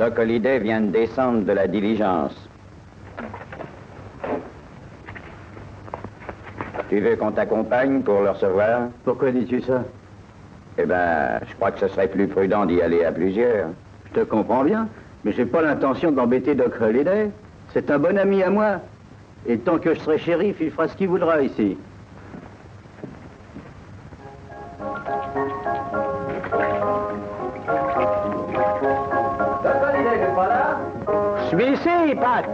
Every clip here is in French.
Doc Holliday vient de descendre de la diligence. Tu veux qu'on t'accompagne pour le recevoir? Pourquoi dis-tu ça? Eh ben, je crois que ce serait plus prudent d'y aller à plusieurs. Je te comprends bien, mais j'ai pas l'intention d'embêter Doc Holliday. C'est un bon ami à moi. Et tant que je serai shérif, il fera ce qu'il voudra ici. Doc Holliday n'est pas là? Je suis ici, Pat.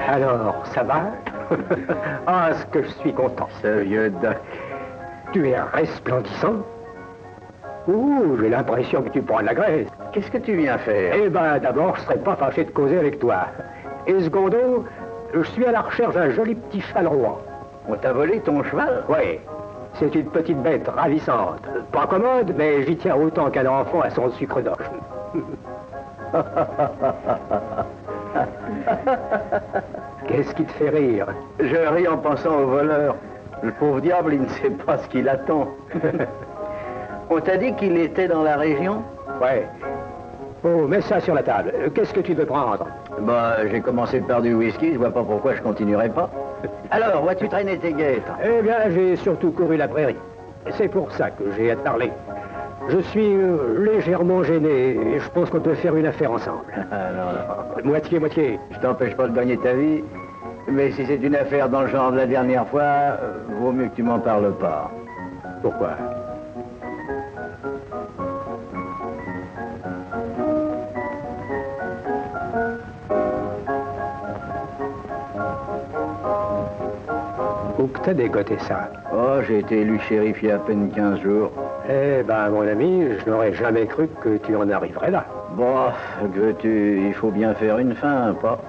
Alors, ça va? Ah, ce que je suis content. Ce vieux Doc. Tu es resplendissant. Ouh, j'ai l'impression que tu prends de la graisse. Qu'est-ce que tu viens faire? Eh ben, d'abord, je serais pas fâché de causer avec toi. Et secondo, je suis à la recherche d'un joli petit cheval roi. On t'a volé ton cheval? Oui, c'est une petite bête ravissante. Pas commode, mais j'y tiens autant qu'un enfant à son sucre d'orge. Qu'est-ce qui te fait rire? Je ris en pensant au voleur. Le pauvre diable, il ne sait pas ce qu'il attend. On t'a dit qu'il était dans la région? Ouais. Oh, mets ça sur la table. Qu'est-ce que tu veux prendre? Bah, j'ai commencé par du whisky, je vois pas pourquoi je continuerai pas. Alors, vois-tu traîner tes guêtres? Eh bien, j'ai surtout couru la prairie. C'est pour ça que j'ai à te parler. Je suis légèrement gêné et je pense qu'on peut faire une affaire ensemble. Moitié-moitié. Je t'empêche pas de gagner ta vie, mais si c'est une affaire dans le genre de la dernière fois, vaut mieux que tu m'en parles pas. Pourquoi? Où que t'as dégoté ça? Oh, j'ai été élu shérif il y a à peine 15 jours. Eh ben, mon ami, je n'aurais jamais cru que tu en arriverais là. Bon, que veux-tu, il faut bien faire une fin, pas?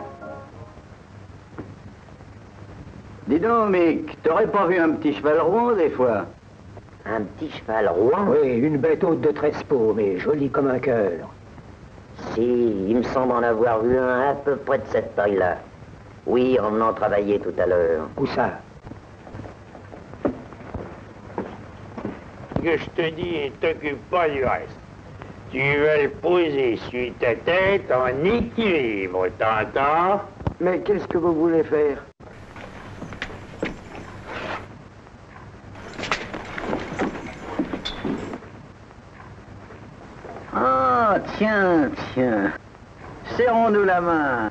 Dis donc, Mick, t'aurais pas vu un petit cheval rond, des fois? Un petit cheval roi? Oui, une bête haute de 13 peaux, mais jolie comme un cœur. Si, il me semble en avoir vu un à peu près de cette taille-là. Oui, en venant travailler tout à l'heure. Où ça? Ce que je te dis et t'occupe pas du reste. Tu veux le poser sur ta tête en équilibre, t'entends? Mais qu'est-ce que vous voulez faire? Ah, tiens. Serrons-nous la main.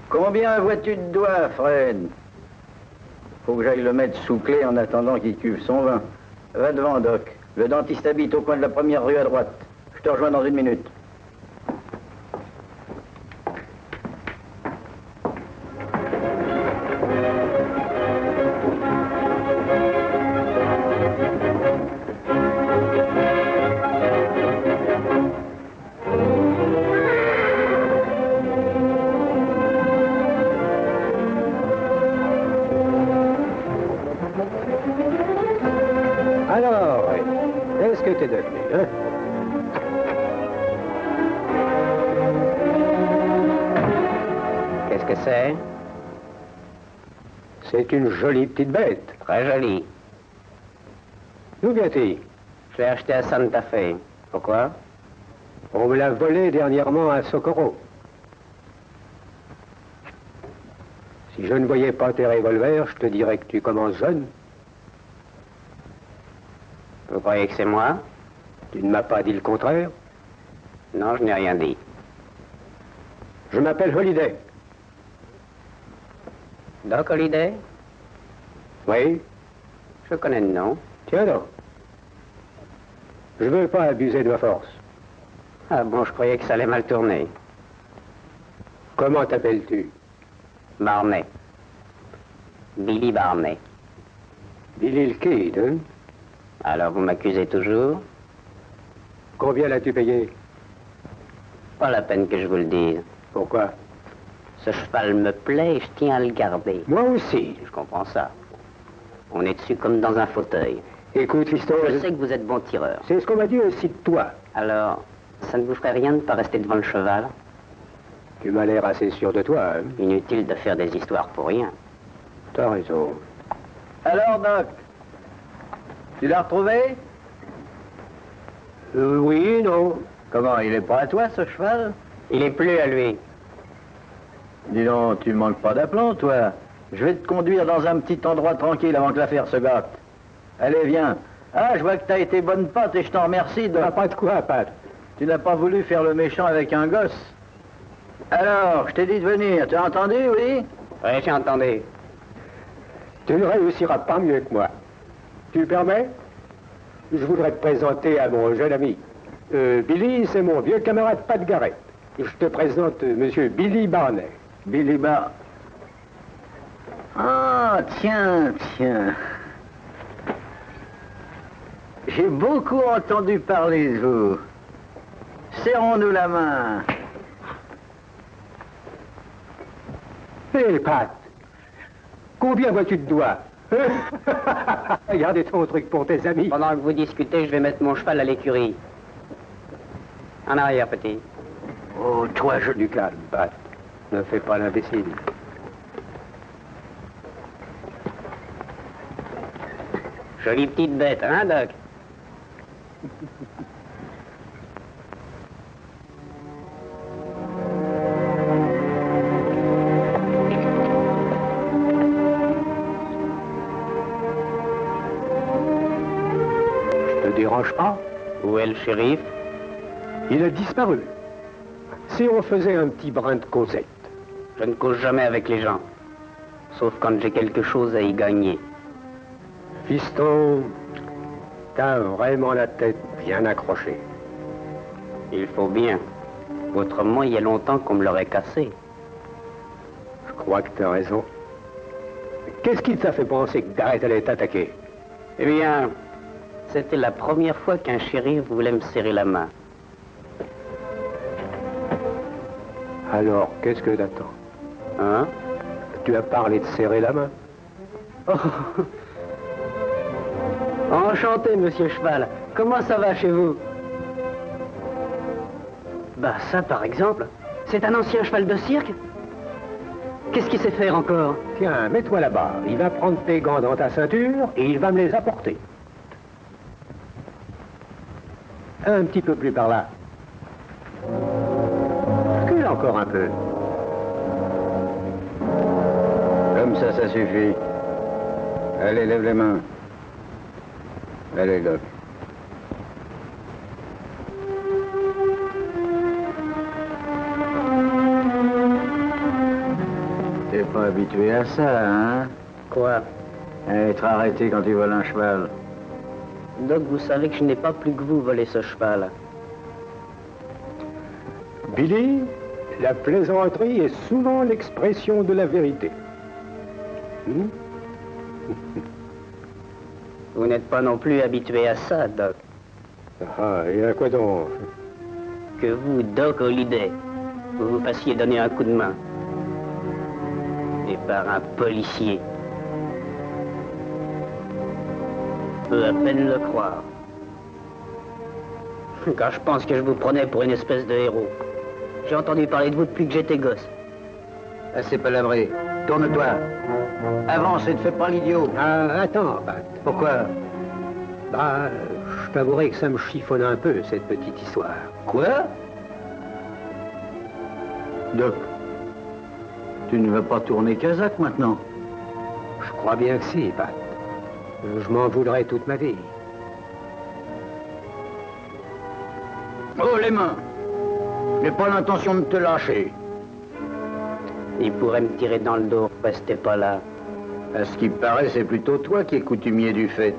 Combien vois-tu de doigts, Fred? Faut que j'aille le mettre sous clé en attendant qu'il cuve son vin. Va devant, Doc. Le dentiste habite au coin de la première rue à droite. Je te rejoins dans une minute. Alors, qu'est-ce que t'es devenu, hein? Qu'est-ce que c'est? C'est une jolie petite bête. Très joli. D'où vient-il? Je l'ai acheté à Santa Fe. Pourquoi? On me l'a volé dernièrement à Socorro. Si je ne voyais pas tes revolvers, je te dirais que tu commences jeune. Vous croyez que c'est moi? Tu ne m'as pas dit le contraire. Non, je n'ai rien dit. Je m'appelle Holliday. Doc Holliday? Oui? Je connais le nom. Tiens donc. Je veux pas abuser de ma force. Ah bon, je croyais que ça allait mal tourner. Comment t'appelles-tu? Barney. Billy Barney. Billy le Kid, hein? Alors vous m'accusez toujours? Combien l'as-tu payé? Pas la peine que je vous le dise. Pourquoi? Ce cheval me plaît et je tiens à le garder. Moi aussi. Je comprends ça. On est dessus comme dans un fauteuil. Écoute, fiston, Je sais que vous êtes bon tireur. c'est ce qu'on m'a dit aussi de toi. Alors, ça ne vous ferait rien de ne pas rester devant le cheval? Tu m'as l'air assez sûr de toi, hein? Inutile de faire des histoires pour rien. T'as raison. Alors, Doc, tu l'as retrouvé? Oui, non. Comment, il est pas à toi, ce cheval? Il est plus à lui. Dis donc, tu manques pas d'aplomb, toi. Je vais te conduire dans un petit endroit tranquille avant que l'affaire se gâte. Allez, viens. Ah, je vois que t'as été bonne patte et je t'en remercie de... Pas de quoi, Pat. Tu n'as pas voulu faire le méchant avec un gosse. Alors, je t'ai dit de venir, tu as entendu, oui? Oui, j'ai entendu. Tu ne réussiras pas mieux que moi. Tu le permets? Je voudrais te présenter à mon jeune ami. Billy, c'est mon vieux camarade Pat Garrett. Je te présente monsieur Billy Barney. Billy Bar... Ah, tiens. J'ai beaucoup entendu parler de vous. Serrons-nous la main. Hé, Pat, combien vois-tu de doigts? Regardez ton truc pour tes amis. Pendant que vous discutez, je vais mettre mon cheval à l'écurie. En arrière, petit. Oh, toi, je du calme, Pat. Ne fais pas l'imbécile. Jolie petite bête, hein, Doc? Je te dérange pas? Où est le shérif? Il a disparu. Si on faisait un petit brin de causette. Je ne cause jamais avec les gens. Sauf quand j'ai quelque chose à y gagner. Fiston, t'as vraiment la tête bien accrochée. Il faut bien. Autrement, il y a longtemps qu'on me l'aurait cassé. Je crois que t'as raison. Qu'est-ce qui t'a fait penser que Garrett allait t'attaquer? Eh bien, c'était la première fois qu'un shérif voulait me serrer la main. Alors, qu'est-ce que t'attends? Hein? Tu as parlé de serrer la main. Oh. Enchanté, monsieur Cheval. Comment ça va chez vous? Bah ça, par exemple, c'est un ancien cheval de cirque. Qu'est-ce qu'il sait faire encore? Tiens, mets-toi là-bas. Il va prendre tes gants dans ta ceinture et il va me les apporter. Un petit peu plus par là. Recule encore un peu. Comme ça suffit. Allez, lève les mains. Allez, Doc. T'es pas habitué à ça, hein? Quoi? À être arrêté quand tu voles un cheval. Doc, vous savez que je n'ai pas plus que vous volé ce cheval. Billy, la plaisanterie est souvent l'expression de la vérité. Vous n'êtes pas non plus habitué à ça, Doc. Ah, et à quoi donc? Que vous, Doc Holliday, vous vous fassiez donner un coup de main. Et par un policier. Je peux à peine le croire. Car je pense que je vous prenais pour une espèce de héros. J'ai entendu parler de vous depuis que j'étais gosse. Assez palabré. Tourne-toi. Avance et ne fais pas l'idiot. Ah, attends, Pat. Pourquoi? Bah, je t'avouerai que ça me chiffonne un peu, cette petite histoire. Quoi? Doc, tu ne veux pas tourner Kazakh maintenant? Je crois bien que si, Pat. Je m'en voudrais toute ma vie. Oh, les mains! J'ai pas l'intention de te lâcher. Il pourrait me tirer dans le dos, restez pas là. À ce qui paraît, c'est plutôt toi qui es coutumier du fait.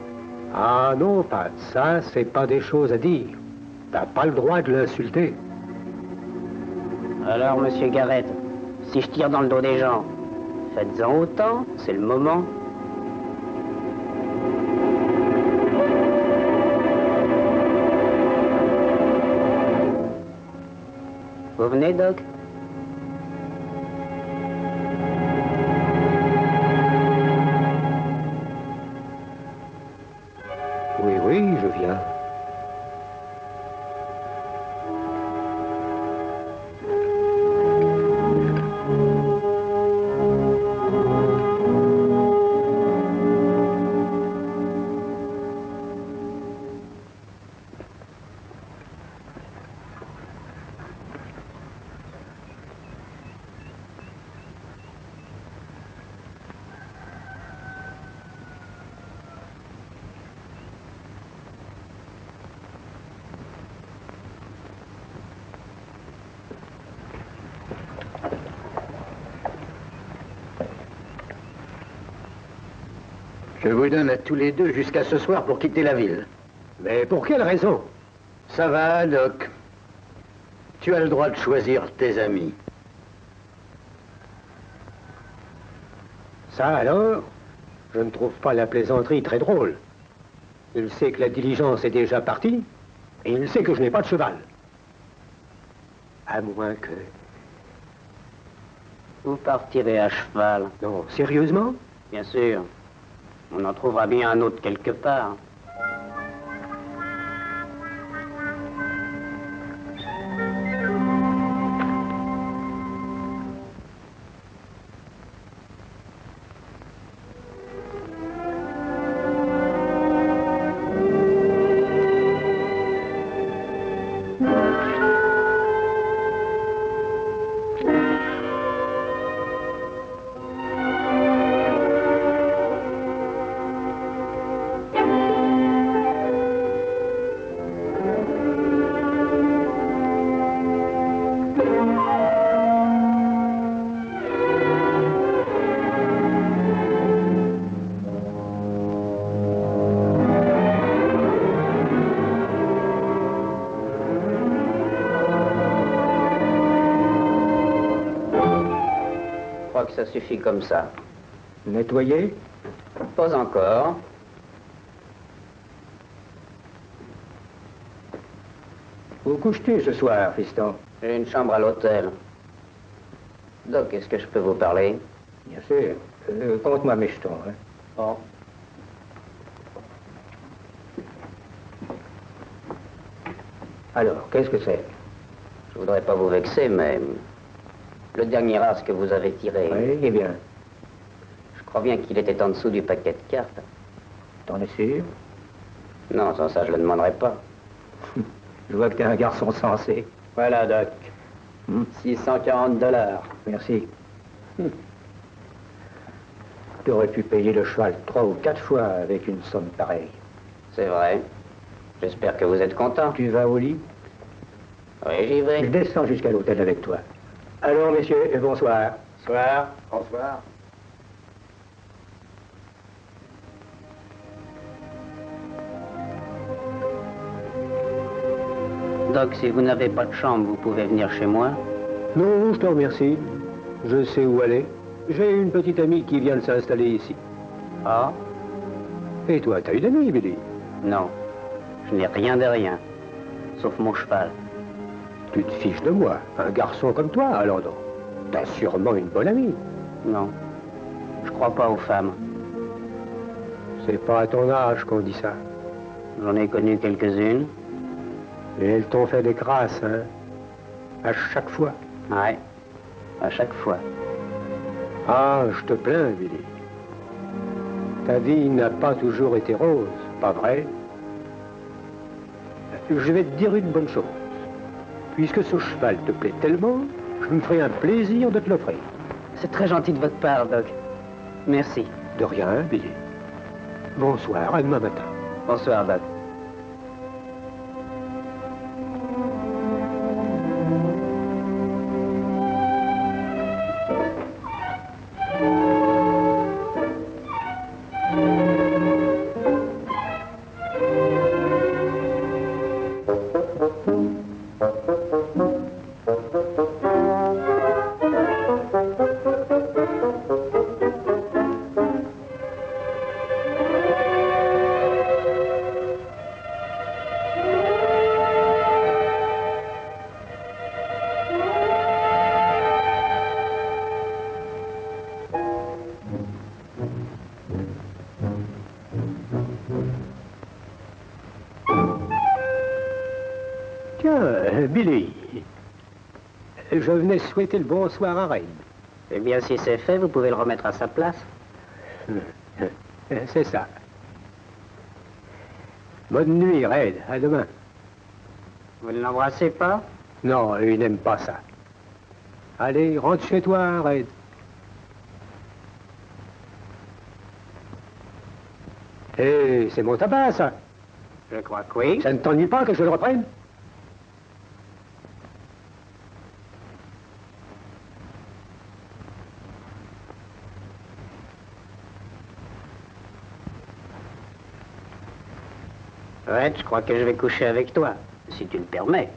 Ah non, Pat, ça, c'est pas des choses à dire. T'as pas le droit de l'insulter. Alors, monsieur Garrett, si je tire dans le dos des gens, faites-en autant, c'est le moment. Vous venez, Doc? Oui, oui, je viens. Je vous donne à tous les deux jusqu'à ce soir pour quitter la ville. Mais pour quelle raison? Ça va, Doc. Tu as le droit de choisir tes amis. Ça alors, je ne trouve pas la plaisanterie très drôle. Il sait que la diligence est déjà partie, et il sait que je n'ai pas de cheval. À moins que... Vous partirez à cheval. Non, sérieusement? Bien sûr. On en trouvera bien un autre quelque part. Ça suffit comme ça. Nettoyer? Pas encore. Où couches-tu ce soir, fiston? J'ai une chambre à l'hôtel. Doc, est-ce que je peux vous parler? Bien sûr. Compte-moi mes jetons, hein. Bon. Alors, qu'est-ce que c'est? Je voudrais pas vous vexer, mais... Le dernier as que vous avez tiré... Oui, eh bien. Je crois bien qu'il était en dessous du paquet de cartes. T'en es sûr? Non, sans ça, je le demanderai pas. Je vois que t'es un garçon sensé. Voilà, Doc. 640 $. Merci. Tu aurais pu payer le cheval 3 ou 4 fois avec une somme pareille. C'est vrai. J'espère que vous êtes content. Tu vas au lit? Oui, j'y vais. Je descends jusqu'à l'hôtel avec toi. Alors, messieurs, et bonsoir. Bonsoir. Bonsoir. Doc, si vous n'avez pas de chambre, vous pouvez venir chez moi. Non, je te remercie. Je sais où aller. J'ai une petite amie qui vient de s'installer ici. Ah? Et toi, t'as une amie, Billy? Non. Je n'ai rien de rien. Sauf mon cheval. Tu te fiches de moi, un garçon comme toi, alors non. T'as sûrement une bonne amie. Non. Je crois pas aux femmes. C'est pas à ton âge qu'on dit ça. J'en ai connu quelques-unes. Et elles t'ont fait des grâces, hein? À chaque fois. Ouais. À chaque fois. Ah, je te plains, Billy. Ta vie n'a pas toujours été rose, pas vrai? Je vais te dire une bonne chose. Puisque ce cheval te plaît tellement, je me ferai un plaisir de te l'offrir. C'est très gentil de votre part, Doc. Merci. De rien, Billy. Bonsoir, à demain matin. Bonsoir, Doc. Billy, je venais souhaiter le bonsoir à Red. Eh bien, si c'est fait, vous pouvez le remettre à sa place. C'est ça. Bonne nuit, Red. À demain. Vous ne l'embrassez pas? Non, il n'aime pas ça. Allez, rentre chez toi, Red. Hé, c'est mon tabac, ça. Je crois que oui. Ça ne t'ennuie pas que je le reprenne? Fred, je crois que je vais coucher avec toi, si tu le permets.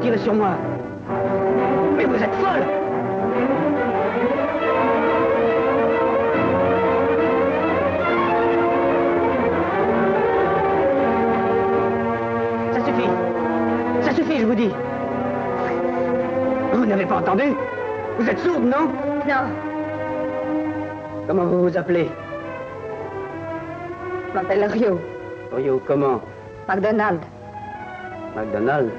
Tirez sur moi. Mais vous êtes folle! Ça suffit. Ça suffit, je vous dis. Vous n'avez pas entendu? Vous êtes sourde, non? Non. Comment vous vous appelez? Je m'appelle Rio. Rio, comment? McDonald. McDonald?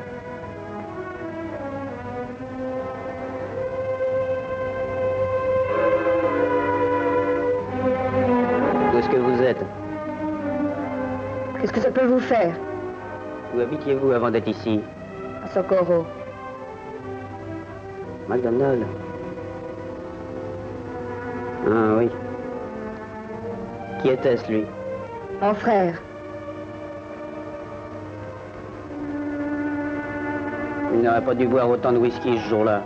Où est-ce que vous êtes? Qu'est-ce que ça peut vous faire? Où habitiez-vous avant d'être ici? À Socorro. McDonald? Ah oui. Qui était-ce, lui? Mon frère. Il n'aurait pas dû boire autant de whisky ce jour-là.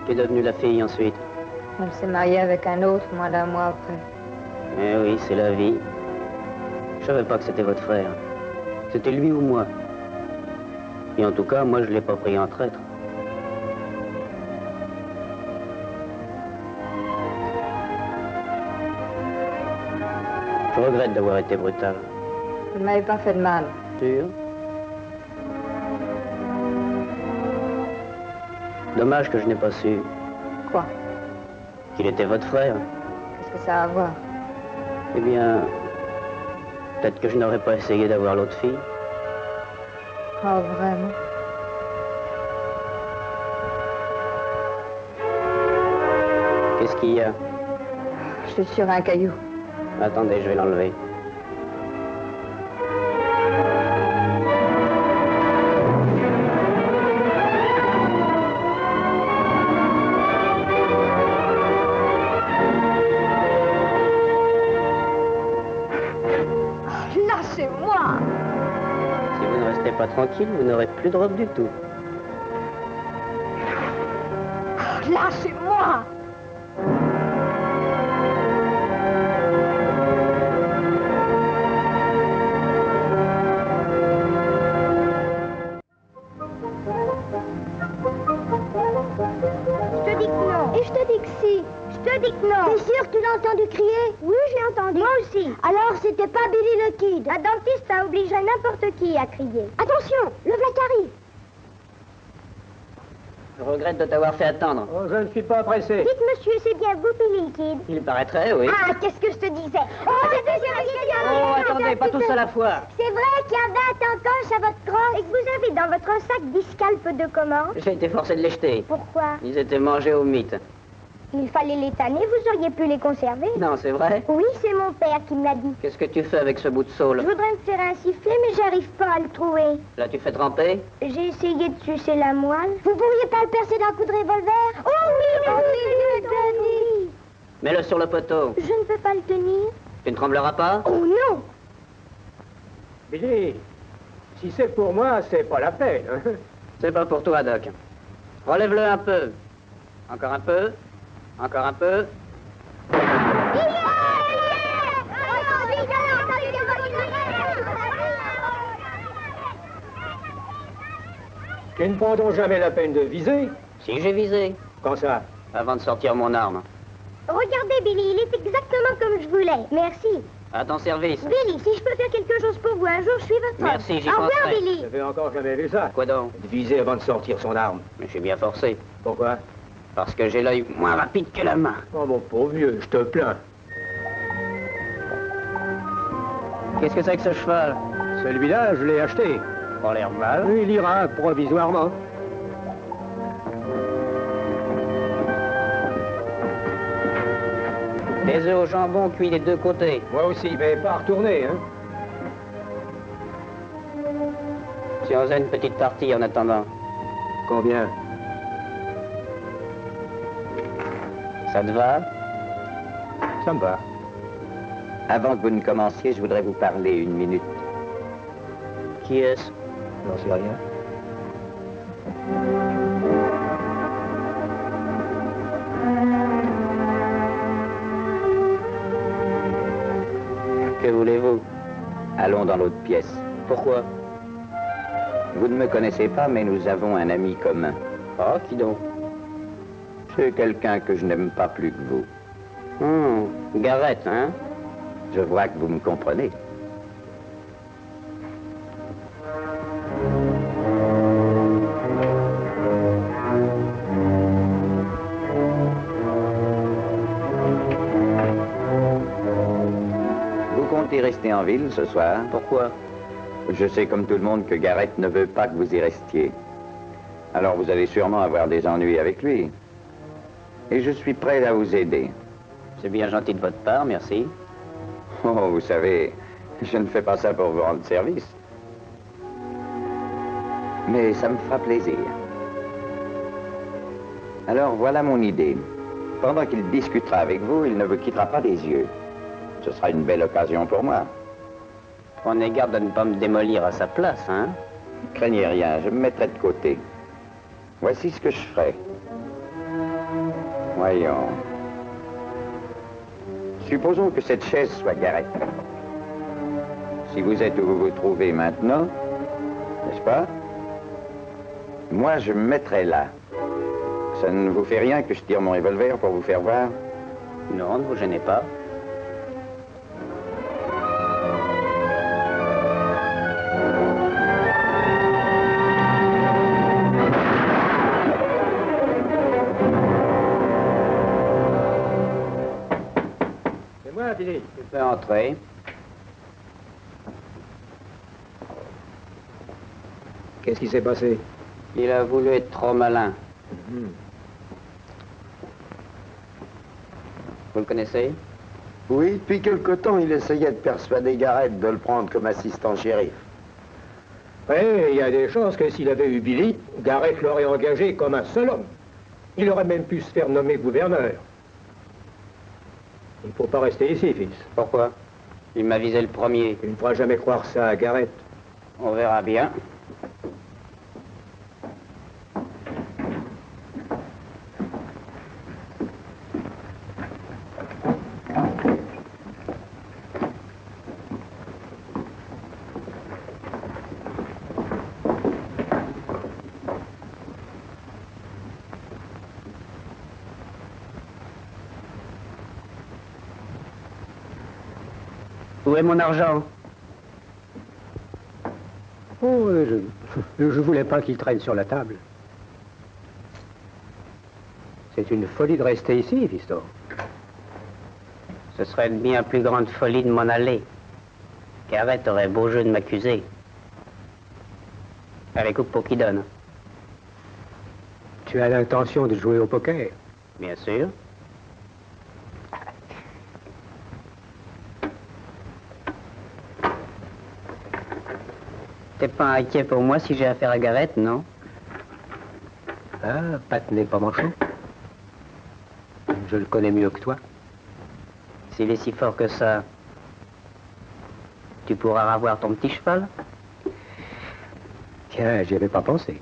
Qu'est devenue la fille ensuite? Elle s'est mariée avec un autre moins d'un mois après. Eh oui, c'est la vie. Je savais pas que c'était votre frère. C'était lui ou moi. Et en tout cas, moi, je l'ai pas pris en traître. Je regrette d'avoir été brutal. Vous ne m'avez pas fait de mal. Sûr? Dommage que je n'ai pas su Quoi? qu'il était votre frère. Qu'est-ce que ça a à voir? Eh bien, peut-être que je n'aurais pas essayé d'avoir l'autre fille. Oh, vraiment? Qu'est-ce qu'il y a? Je suis sur un caillou. Attendez, je vais l'enlever. restez pas tranquille, vous n'aurez plus de robe du tout. Lâchez-moi! Je te dis que non. Et je te dis que si. Je te dis que non. T'es sûr que tu l'as entendu crier? Oui, je l'ai entendu. Moi aussi. Alors, c'était pas Billy le Kid. Un dentiste a obligé n'importe qui à crier. Attention, le voilà qui arrive. Je regrette de t'avoir fait attendre. Oh, je ne suis pas pressé. Dites, monsieur, c'est bien vous, Billy le Kid? Il paraîtrait, oui. Ah, qu'est-ce que je te disais? Oh, attendez, pas tous à la fois. C'est vrai qu'il y avait un encoche à votre crosse et que vous avez dans votre sac 10 scalpes de commande? J'ai été forcé de les jeter. Pourquoi? Ils étaient mangés au mythe. Il fallait les tanner, vous auriez pu les conserver. Non, c'est vrai? Oui, c'est mon père qui me l'a dit. Qu'est-ce que tu fais avec ce bout de Je saule? voudrais me faire un sifflet, mais j'arrive pas à le trouver. Là, tu fais tremper? J'ai essayé de sucer la moelle. Vous pourriez pas le percer d'un coup de revolver? Oh oui, oui. Mets-le sur le poteau. Je ne peux pas le tenir. Tu ne trembleras pas? Oh non! Billy, si c'est pour moi, c'est pas la peine. Hein? C'est pas pour toi, Doc. Relève-le un peu. Encore un peu. Encore un peu. Tu ne prends donc jamais la peine de viser? Si j'ai visé. Quand ça? Avant de sortir mon arme. Regardez, Billy, il est exactement comme je voulais. Merci. À ton service. Billy, si je peux faire quelque chose pour vous un jour, je suis votre homme. Merci, j'y Au revoir, penserai. Billy. J'avais encore jamais vu ça. Quoi donc? De viser avant de sortir son arme. Mais je suis bien forcé. Pourquoi? Parce que j'ai l'œil moins rapide que la main. Oh, mon pauvre vieux, je te plains. Qu'est-ce que c'est que ce cheval? Celui-là, je l'ai acheté. Pas l'air mal. Il ira provisoirement. Des œufs au jambon cuits des deux côtés. Moi aussi, mais pas retourner, hein. Si on faisait une petite partie en attendant. Combien? Ça te va? Ça me va. Avant que vous ne commenciez, je voudrais vous parler une minute. Qui est-ce? J'en sais rien. Que voulez-vous? Allons dans l'autre pièce. Pourquoi? Vous ne me connaissez pas, mais nous avons un ami commun. Ah, qui donc? C'est quelqu'un que je n'aime pas plus que vous. Garrett, hein? Je vois que vous me comprenez. Vous comptez rester en ville ce soir? Pourquoi? Je sais comme tout le monde que Garrett ne veut pas que vous y restiez. Alors vous allez sûrement avoir des ennuis avec lui. Et je suis prêt à vous aider. C'est bien gentil de votre part, merci. Oh, vous savez, je ne fais pas ça pour vous rendre service. Mais ça me fera plaisir. Alors voilà mon idée. Pendant qu'il discutera avec vous, il ne vous quittera pas des yeux. Ce sera une belle occasion pour moi. Prenez garde de ne pas me démolir à sa place, hein? Craignez rien, je me mettrai de côté. Voici ce que je ferai. Voyons. Supposons que cette chaise soit Garrett. Si vous êtes où vous vous trouvez maintenant, n'est-ce pas? Moi, je me mettrai là. Ça ne vous fait rien que je tire mon revolver pour vous faire voir? Non, ne vous gênez pas. C'est moi, Billy. Tu peux entrer. Qu'est-ce qui s'est passé? Il a voulu être trop malin. Vous le connaissez? Oui, depuis quelque temps, il essayait de persuader Garrett de le prendre comme assistant shérif. Oui, il y a des chances que s'il avait eu Billy, Garrett l'aurait engagé comme un seul homme. Il aurait même pu se faire nommer gouverneur. Il ne faut pas rester ici, fils. Pourquoi? Il m'a visé le premier. Tu ne feras jamais croire ça à Garrett. On verra bien. Où est mon argent? Oh, je voulais pas qu'il traîne sur la table. C'est une folie de rester ici, fiston. Ce serait une bien plus grande folie de m'en aller. Garrett aurait beau jeu de m'accuser. Allez, coupe pour qui donne. Tu as l'intention de jouer au poker? Bien sûr. T'es pas inquiet pour moi si j'ai affaire à Garrett, non? Ah, Pat n'est pas manchot. Je le connais mieux que toi. S'il est si fort que ça, tu pourras avoir ton petit cheval? Tiens, j'y avais pas pensé.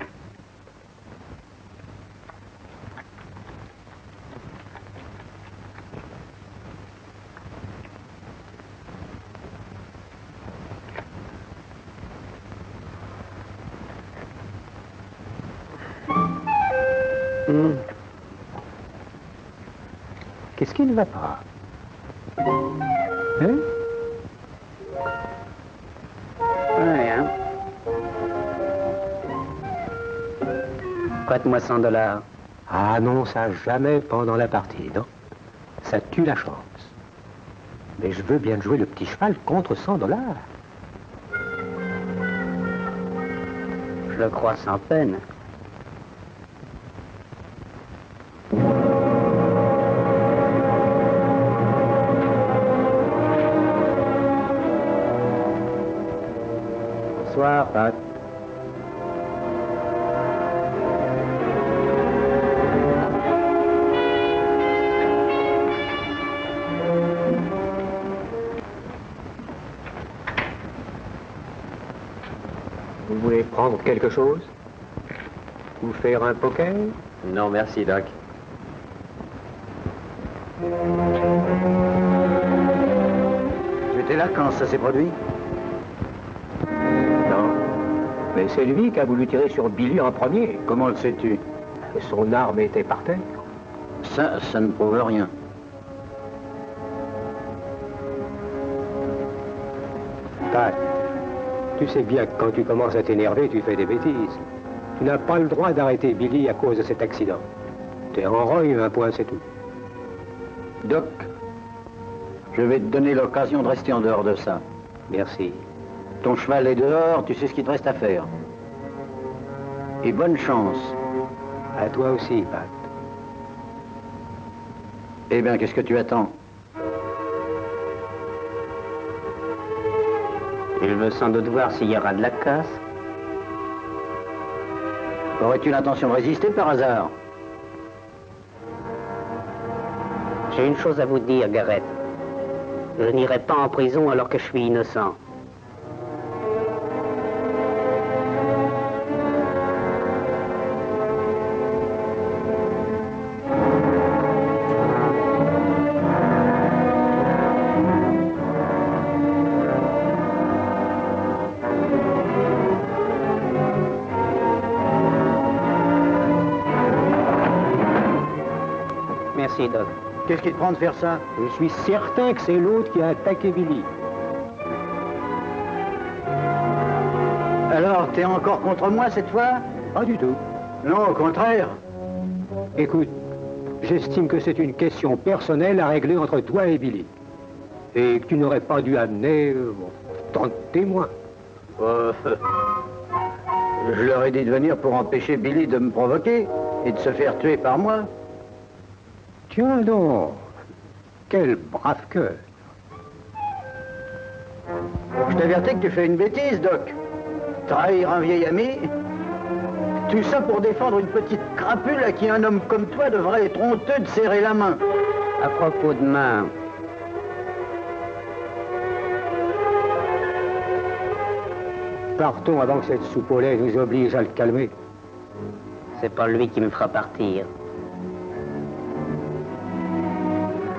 Qu'est-ce qui ne va pas? Hein? Rien. Prête-moi $100. Ah non, ça jamais pendant la partie, non? Ça tue la chance. Mais je veux bien jouer le petit cheval contre $100. Je le crois sans peine. Bonsoir, Pat. Vous voulez prendre quelque chose? Ou faire un poker? Non, merci, Doc. Tu étais là quand ça s'est produit? Non. Mais c'est lui qui a voulu tirer sur Billy en premier. Comment le sais-tu? Son arme était par terre. Ça ne prouve rien. Pat, tu sais bien que quand tu commences à t'énerver, tu fais des bêtises. Tu n'as pas le droit d'arrêter Billy à cause de cet accident. T'es en rogne, un point, c'est tout. Doc, je vais te donner l'occasion de rester en dehors de ça. Merci. Ton cheval est dehors, tu sais ce qu'il te reste à faire. Et bonne chance. À toi aussi, Pat. Eh bien, qu'est-ce que tu attends? Il veut sans doute voir s'il y aura de la casse. Aurais-tu l'intention de résister par hasard? J'ai une chose à vous dire, Garrett. Je n'irai pas en prison alors que je suis innocent. Merci, Doc. Qu'est-ce qui te prend de faire ça? Je suis certain que c'est l'autre qui a attaqué Billy. Alors, t'es encore contre moi cette fois? Pas du tout. Non, au contraire. Écoute, j'estime que c'est une question personnelle à régler entre toi et Billy. Et que tu n'aurais pas dû amener tant de témoins. Je leur ai dit de venir pour empêcher Billy de me provoquer et de se faire tuer par moi. Tiens donc, quel brave cœur. Je t'avertis que tu fais une bêtise, Doc. Trahir un vieil ami. Tout ça pour défendre une petite crapule à qui un homme comme toi devrait être honteux de serrer la main. À propos de main, Partons avant que cette soupe au lait nous oblige à le calmer. c'est pas lui qui me fera partir.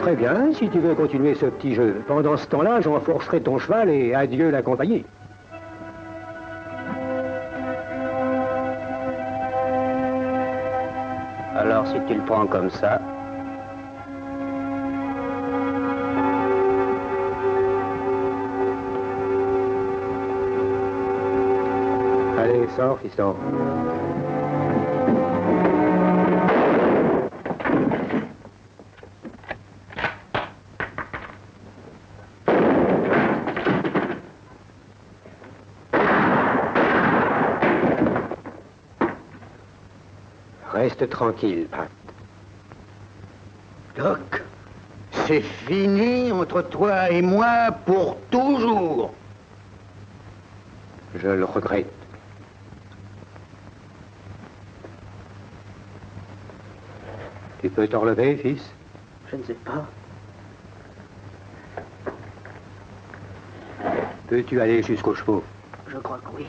Très bien, si tu veux continuer ce petit jeu. Pendant ce temps-là, j'enfourcherai ton cheval et adieu la compagnie. Alors si tu le prends comme ça, sors, fiston. Reste tranquille, Pat. Doc, c'est fini entre toi et moi pour toujours. Je le regrette. Tu peux te relever, fils? Je ne sais pas. Peux-tu aller jusqu'aux chevaux? Je crois que oui.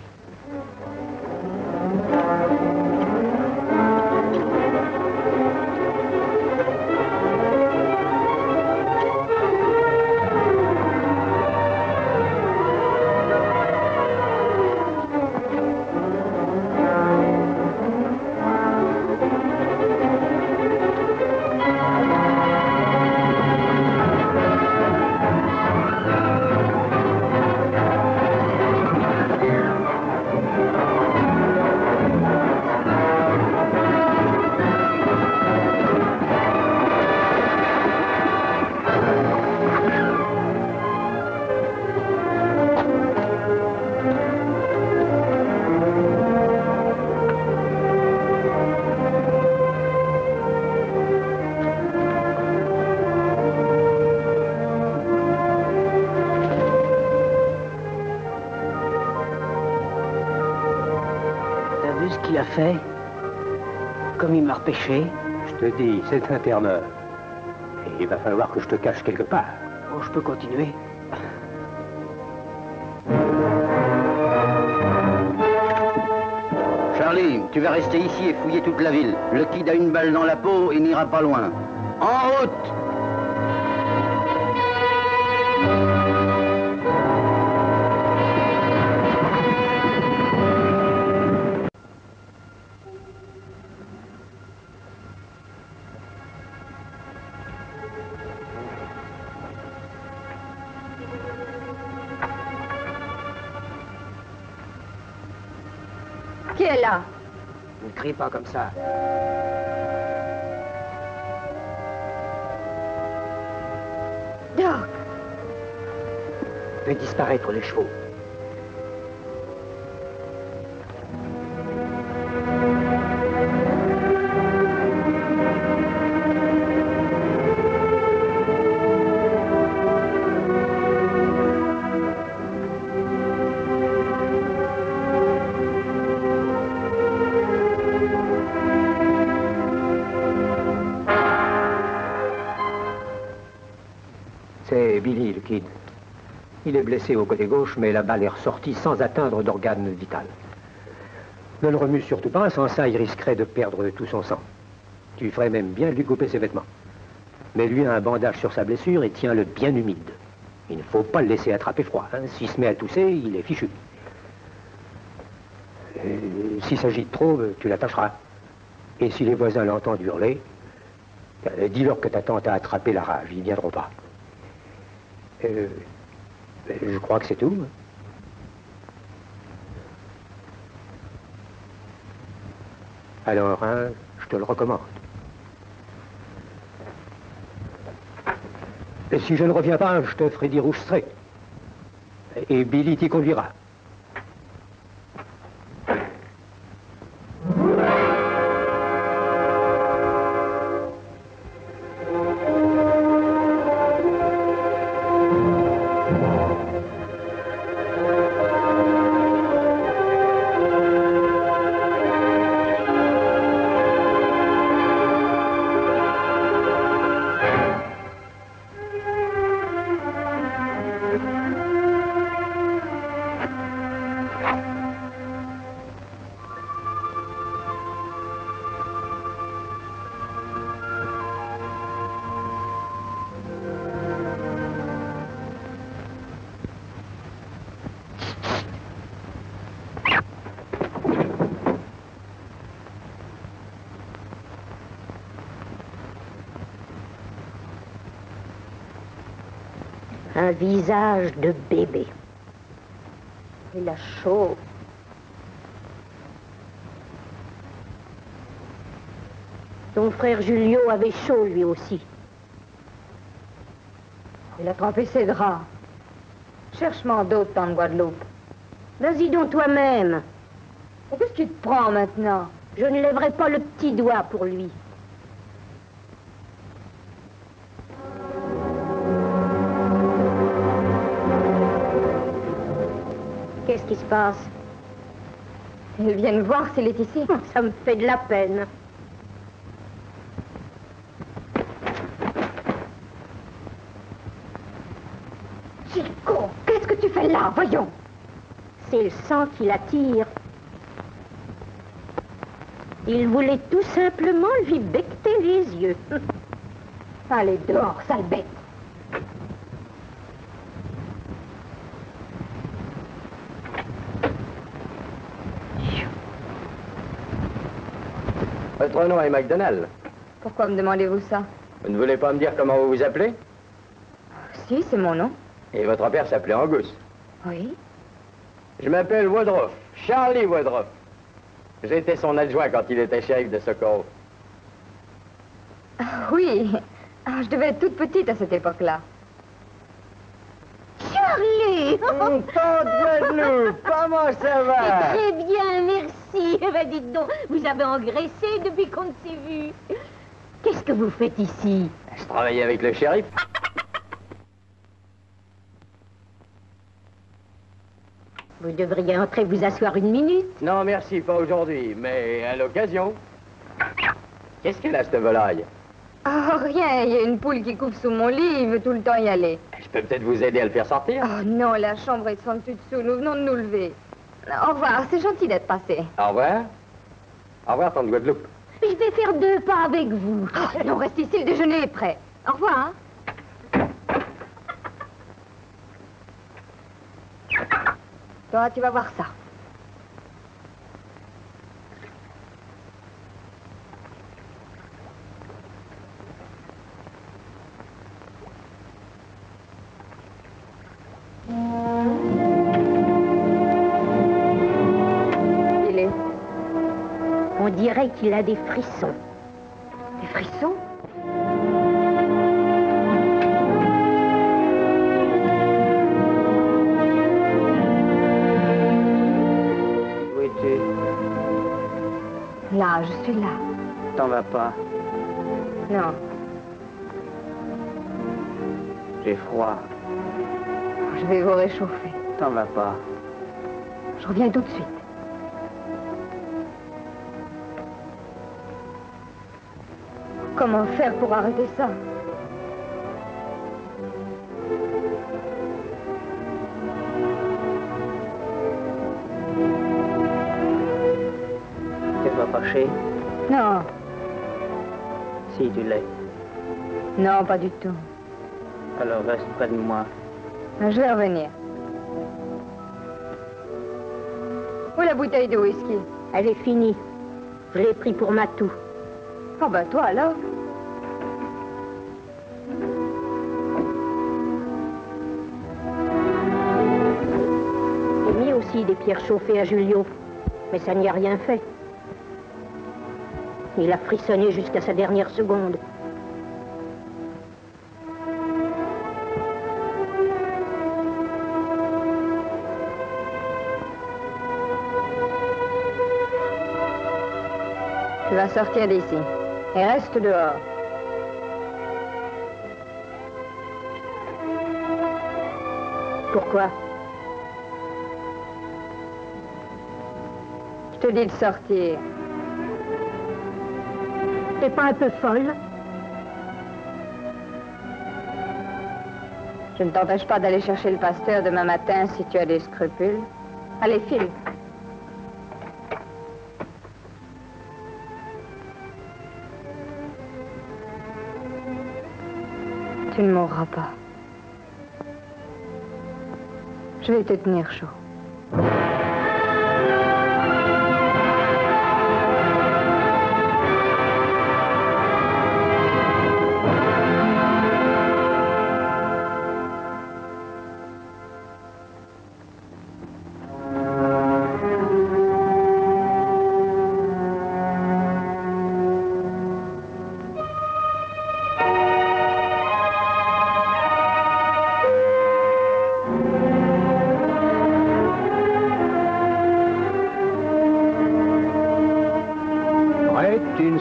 Fait, comme il m'a repêché. Je te dis, c'est un terre-neuve. Et il va falloir que je te cache quelque part. Oh, je peux continuer. Charlie, tu vas rester ici et fouiller toute la ville. Le kid a une balle dans la peau et n'ira pas loin. En route! Qui est là? Ne crie pas comme ça. Doc! Fais disparaître les chevaux. C'est Billy, le kid. Il est blessé au côté gauche, mais la balle est ressortie sans atteindre d'organe vital. Ne le remue surtout pas, sans ça, il risquerait de perdre tout son sang. Tu ferais même bien de lui couper ses vêtements. Mets-lui un bandage sur sa blessure et tiens-le bien humide. Il ne faut pas le laisser attraper froid. Hein. S'il se met à tousser, il est fichu. S'il s'agit de trop, tu l'attacheras. Et si les voisins l'entendent hurler, dis-leur que ta tante a attrapé la rage. Ils ne viendront pas. Je crois que c'est tout. Alors, hein, je te le recommande. Et si je ne reviens pas, je te ferai dire où je serai. Et Billy t'y conduira. Un visage de bébé. Il a chaud. Ton frère Julio avait chaud, lui aussi. Il a trempé ses draps. Cherche-moi d'autres, tante Guadeloupe. Vas-y donc toi-même. Qu'est-ce qui te prend maintenant? Je ne lèverai pas le petit doigt pour lui. Qu'est-ce qui se passe? Ils viennent voir s'il est ici. Ça me fait de la peine. Chico, qu'est-ce que tu fais là? Voyons. C'est le sang qui l'attire. Il voulait tout simplement lui becqueter les yeux. Allez dehors, sale bête. Votre nom est MacDonald. Pourquoi me demandez-vous ça? Vous ne voulez pas me dire comment vous vous appelez? Si, c'est mon nom. Et votre père s'appelait Angus. Oui. Je m'appelle Woodruff, Charlie Woodruff. J'étais son adjoint quand il était shérif de Socorro. Oui. Ah, je devais être toute petite à cette époque-là. Charlie! Tante Guadeloupe, comment ça va? Très bien, merci. Ben, dites donc, vous avez engraissé depuis qu'on ne s'est vu. Qu'est-ce que vous faites ici? Je travaillais avec le shérif. Vous devriez entrer vous asseoir une minute. Non, merci, pas aujourd'hui, mais à l'occasion. Qu'est-ce qu'elle a, cette volaille? Oh, rien. Il y a une poule qui couve sous mon lit. Il veut tout le temps y aller. Je peux peut-être vous aider à le faire sortir? Oh non, la chambre est sans dessus dessous. Nous venons de nous lever. Au revoir. C'est gentil d'être passé. Au revoir. Au revoir, tante Guadeloupe. Je vais faire 2 pas avec vous. Oh, non, reste ici. Le déjeuner est prêt. Au revoir. Toi, tu vas voir ça. Il est... On dirait qu'il a des frissons. Des frissons? Où es-tu? Là, je suis là. T'en vas pas. Non. J'ai froid. Je vais vous réchauffer. T'en vas pas. Je reviens tout de suite. Comment faire pour arrêter ça? T'es pas fâché? Non, Si, tu l'es. non, pas du tout. Alors reste près de moi. Je vais revenir. Où est la bouteille de whisky? Elle est finie. Je l'ai pris pour Matou. Oh, ben toi alors. J'ai mis aussi des pierres chauffées à Julio, mais ça n'y a rien fait. Il a frissonné jusqu'à sa dernière seconde. Tu vas sortir d'ici. Et reste dehors. Pourquoi? Je te dis de sortir. T'es pas un peu folle? Je ne t'empêche pas d'aller chercher le pasteur demain matin si tu as des scrupules. Allez, file. Tu ne mourras pas. Je vais te tenir chaud.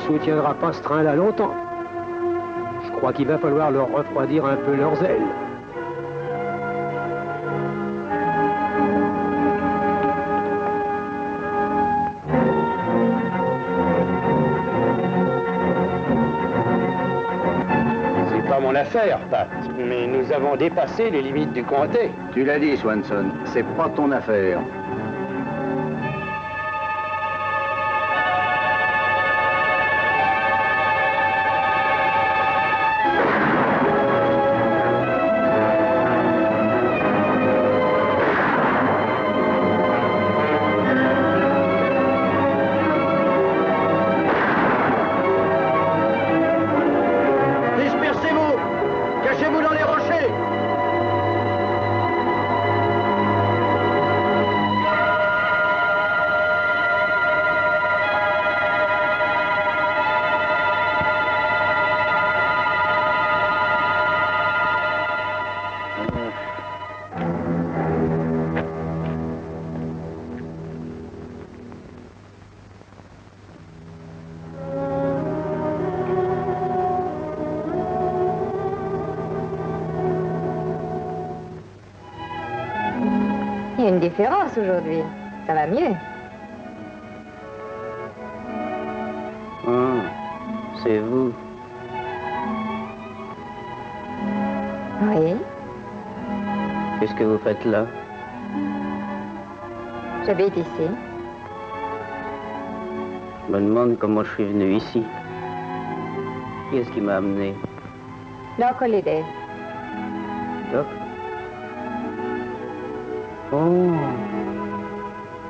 soutiendra pas ce train-là longtemps. Je crois qu'il va falloir leur refroidir un peu leurs ailes. C'est pas mon affaire, Pat, mais nous avons dépassé les limites du comté. Tu l'as dit, Swanson, c'est pas ton affaire. Il y a une différence aujourd'hui. Ça va mieux. Ah, c'est vous. Oui. Qu'est-ce que vous faites là? J'habite ici. Je me demande comment je suis venu ici. Qui est-ce qui m'a amené? Doc Holliday. Doc? Oh,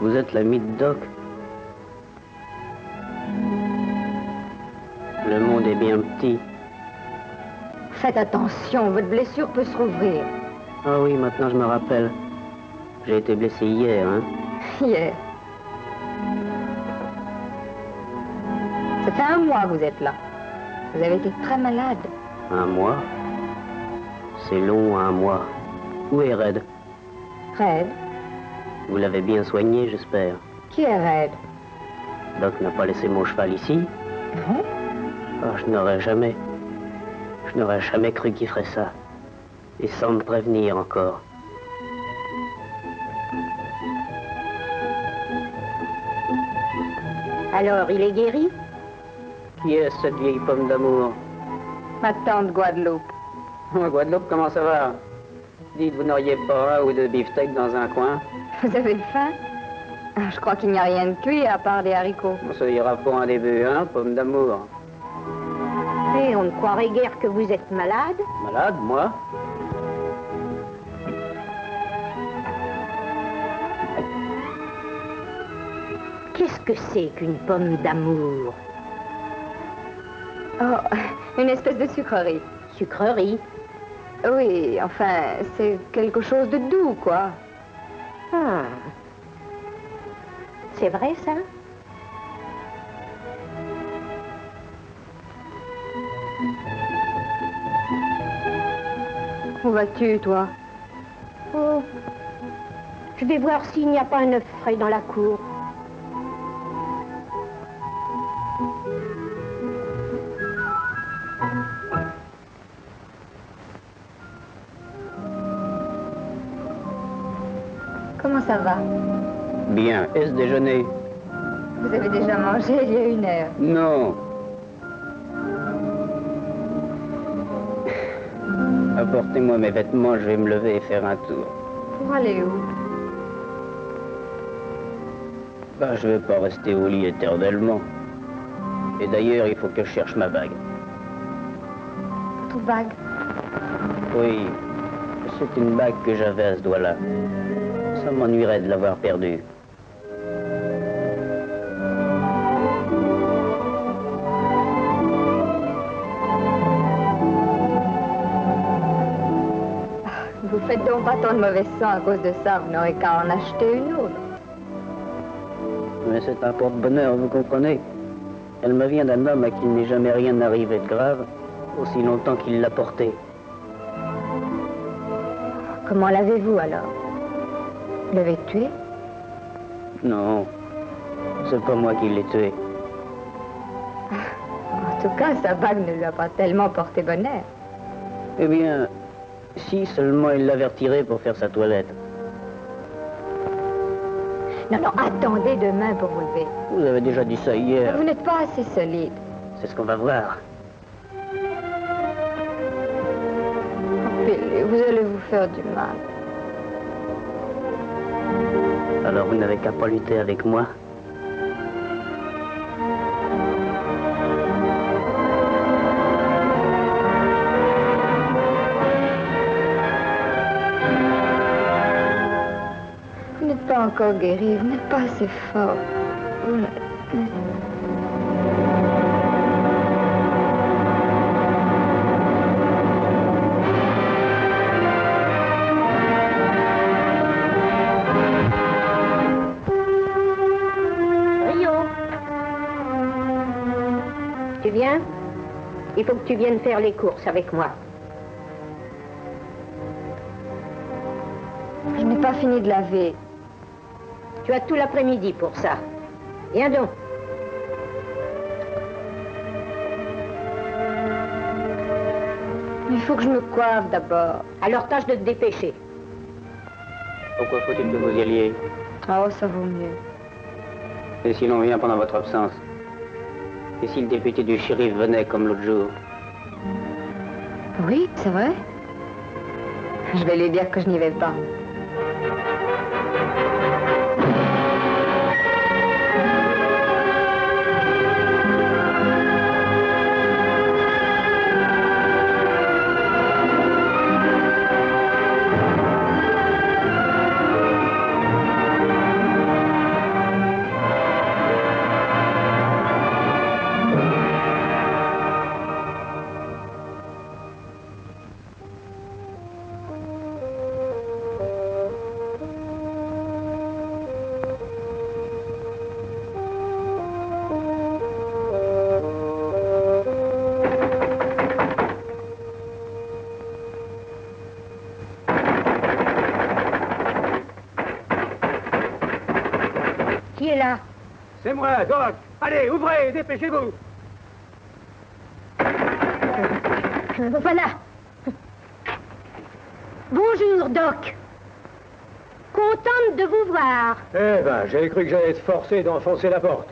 vous êtes l'ami de Doc. Le monde est bien petit. Faites attention, votre blessure peut se rouvrir. Ah oui, maintenant je me rappelle. J'ai été blessé hier, hein? Hier. Ça fait 1 mois que vous êtes là. Vous avez été très malade. 1 mois? C'est long, 1 mois. Où est Red? Red? Vous l'avez bien soigné, j'espère. Qui est Red? Doc n'a pas laissé mon cheval ici? Non. Oh, je n'aurais jamais cru qu'il ferait ça. Et sans me prévenir encore. Alors, il est guéri? Qui est cette vieille pomme d'amour? Ma tante Guadeloupe. Oh, Guadeloupe, comment ça va? Dites, vous n'auriez pas 1 ou 2 beefsteaks dans un coin? Vous avez faim? Ah, je crois qu'il n'y a rien de cuit à part des haricots. Bon, ça ira pour un début, hein, pomme d'amour. Et on ne croirait guère que vous êtes malade? Malade, moi? Qu'est-ce que c'est qu'une pomme d'amour? Oh, une espèce de sucrerie. Sucrerie? Oui, enfin, c'est quelque chose de doux, quoi. Ah. C'est vrai, ça? Où vas-tu, toi? Oh, je vais voir s'il n'y a pas un œuf frais dans la cour. Comment ça va? Bien. Est-ce déjeuner? Vous avez déjà mangé il y a 1 heure. Non. Apportez-moi mes vêtements, je vais me lever et faire un tour. Pour aller où? Bah, je vais pas rester au lit éternellement. Et d'ailleurs, il faut que je cherche ma bague. Votre bague? Oui, c'est une bague que j'avais à ce doigt-là. Ça m'ennuierait de l'avoir perdue. Vous faites donc pas tant de mauvais sang à cause de ça, vous n'aurez qu'à en acheter une autre. Mais c'est un porte-bonheur, vous comprenez? Elle me vient d'un homme à qui il n'est jamais rien arrivé de grave, aussi longtemps qu'il l'a portée. Comment l'avez-vous alors? Vous l'avez tué? Non, c'est pas moi qui l'ai tué. tout cas, sa bague ne lui a pas tellement porté bonheur. Eh bien, si seulement il l'avertirait pour faire sa toilette. Non, non, attendez demain pour vous lever. Vous avez déjà dit ça hier. Vous n'êtes pas assez solide. C'est ce qu'on va voir. Oh, Billy, vous allez vous faire du mal. Alors vous n'avez qu'à pas lutter avec moi. Vous n'êtes pas encore guéri, vous n'êtes pas assez fort. Rio, tu viens? Il faut que tu viennes faire les courses avec moi. Je n'ai pas fini de laver. Tu as tout l'après-midi pour ça. Viens donc. Il faut que je me coiffe d'abord. Alors tâche de te dépêcher. Pourquoi faut-il que vous y alliez? Oh, ça vaut mieux. Et si l'on vient pendant votre absence? Et si le député du shérif venait comme l'autre jour? Oui, c'est vrai. Je vais lui dire que je n'y vais pas. Qui est là? C'est moi, Doc. Allez, ouvrez, dépêchez-vous. Voilà. Bonjour, Doc. Contente de vous voir. Eh ben, j'avais cru que j'allais être forcé d'enfoncer la porte.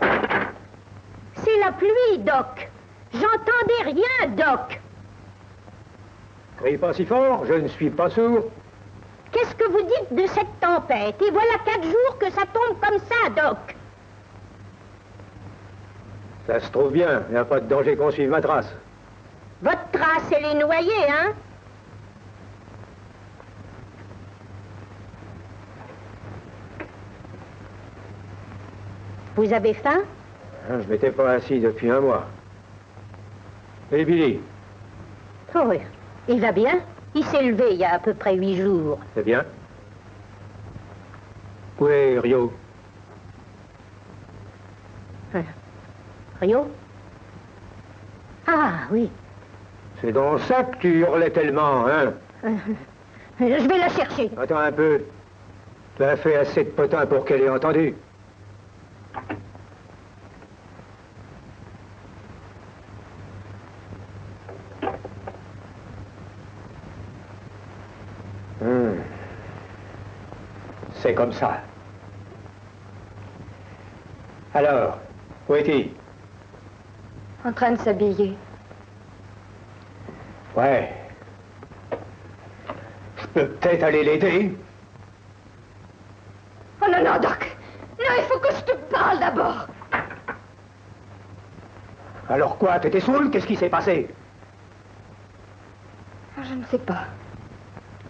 C'est la pluie, Doc. J'entendais rien, Doc. Crie pas si fort, je ne suis pas sourd. Qu'est-ce que vous dites de cette tempête? Et voilà 4 jours que ça tombe comme ça, Doc. Ça se trouve bien, il n'y a pas de danger qu'on suive ma trace. Votre trace, elle est noyée, hein? Vous avez faim? Je m'étais pas assis depuis un mois. Et Billy? Oh oui, il va bien. Il s'est levé il y a à peu près 8 jours. C'est bien. Où est Rio? Rio? Ah, oui. C'est dans ça que tu hurlais tellement, hein? Je vais la chercher. Attends un peu. Tu as fait assez de potins pour qu'elle ait entendu. C'est comme ça. Alors, où est-il? En train de s'habiller. Ouais. Je peux peut-être aller l'aider. Oh non, non, Doc. Non, il faut que je te parle d'abord. Alors quoi, t'étais saoul? Qu'est-ce qui s'est passé? Je ne sais pas.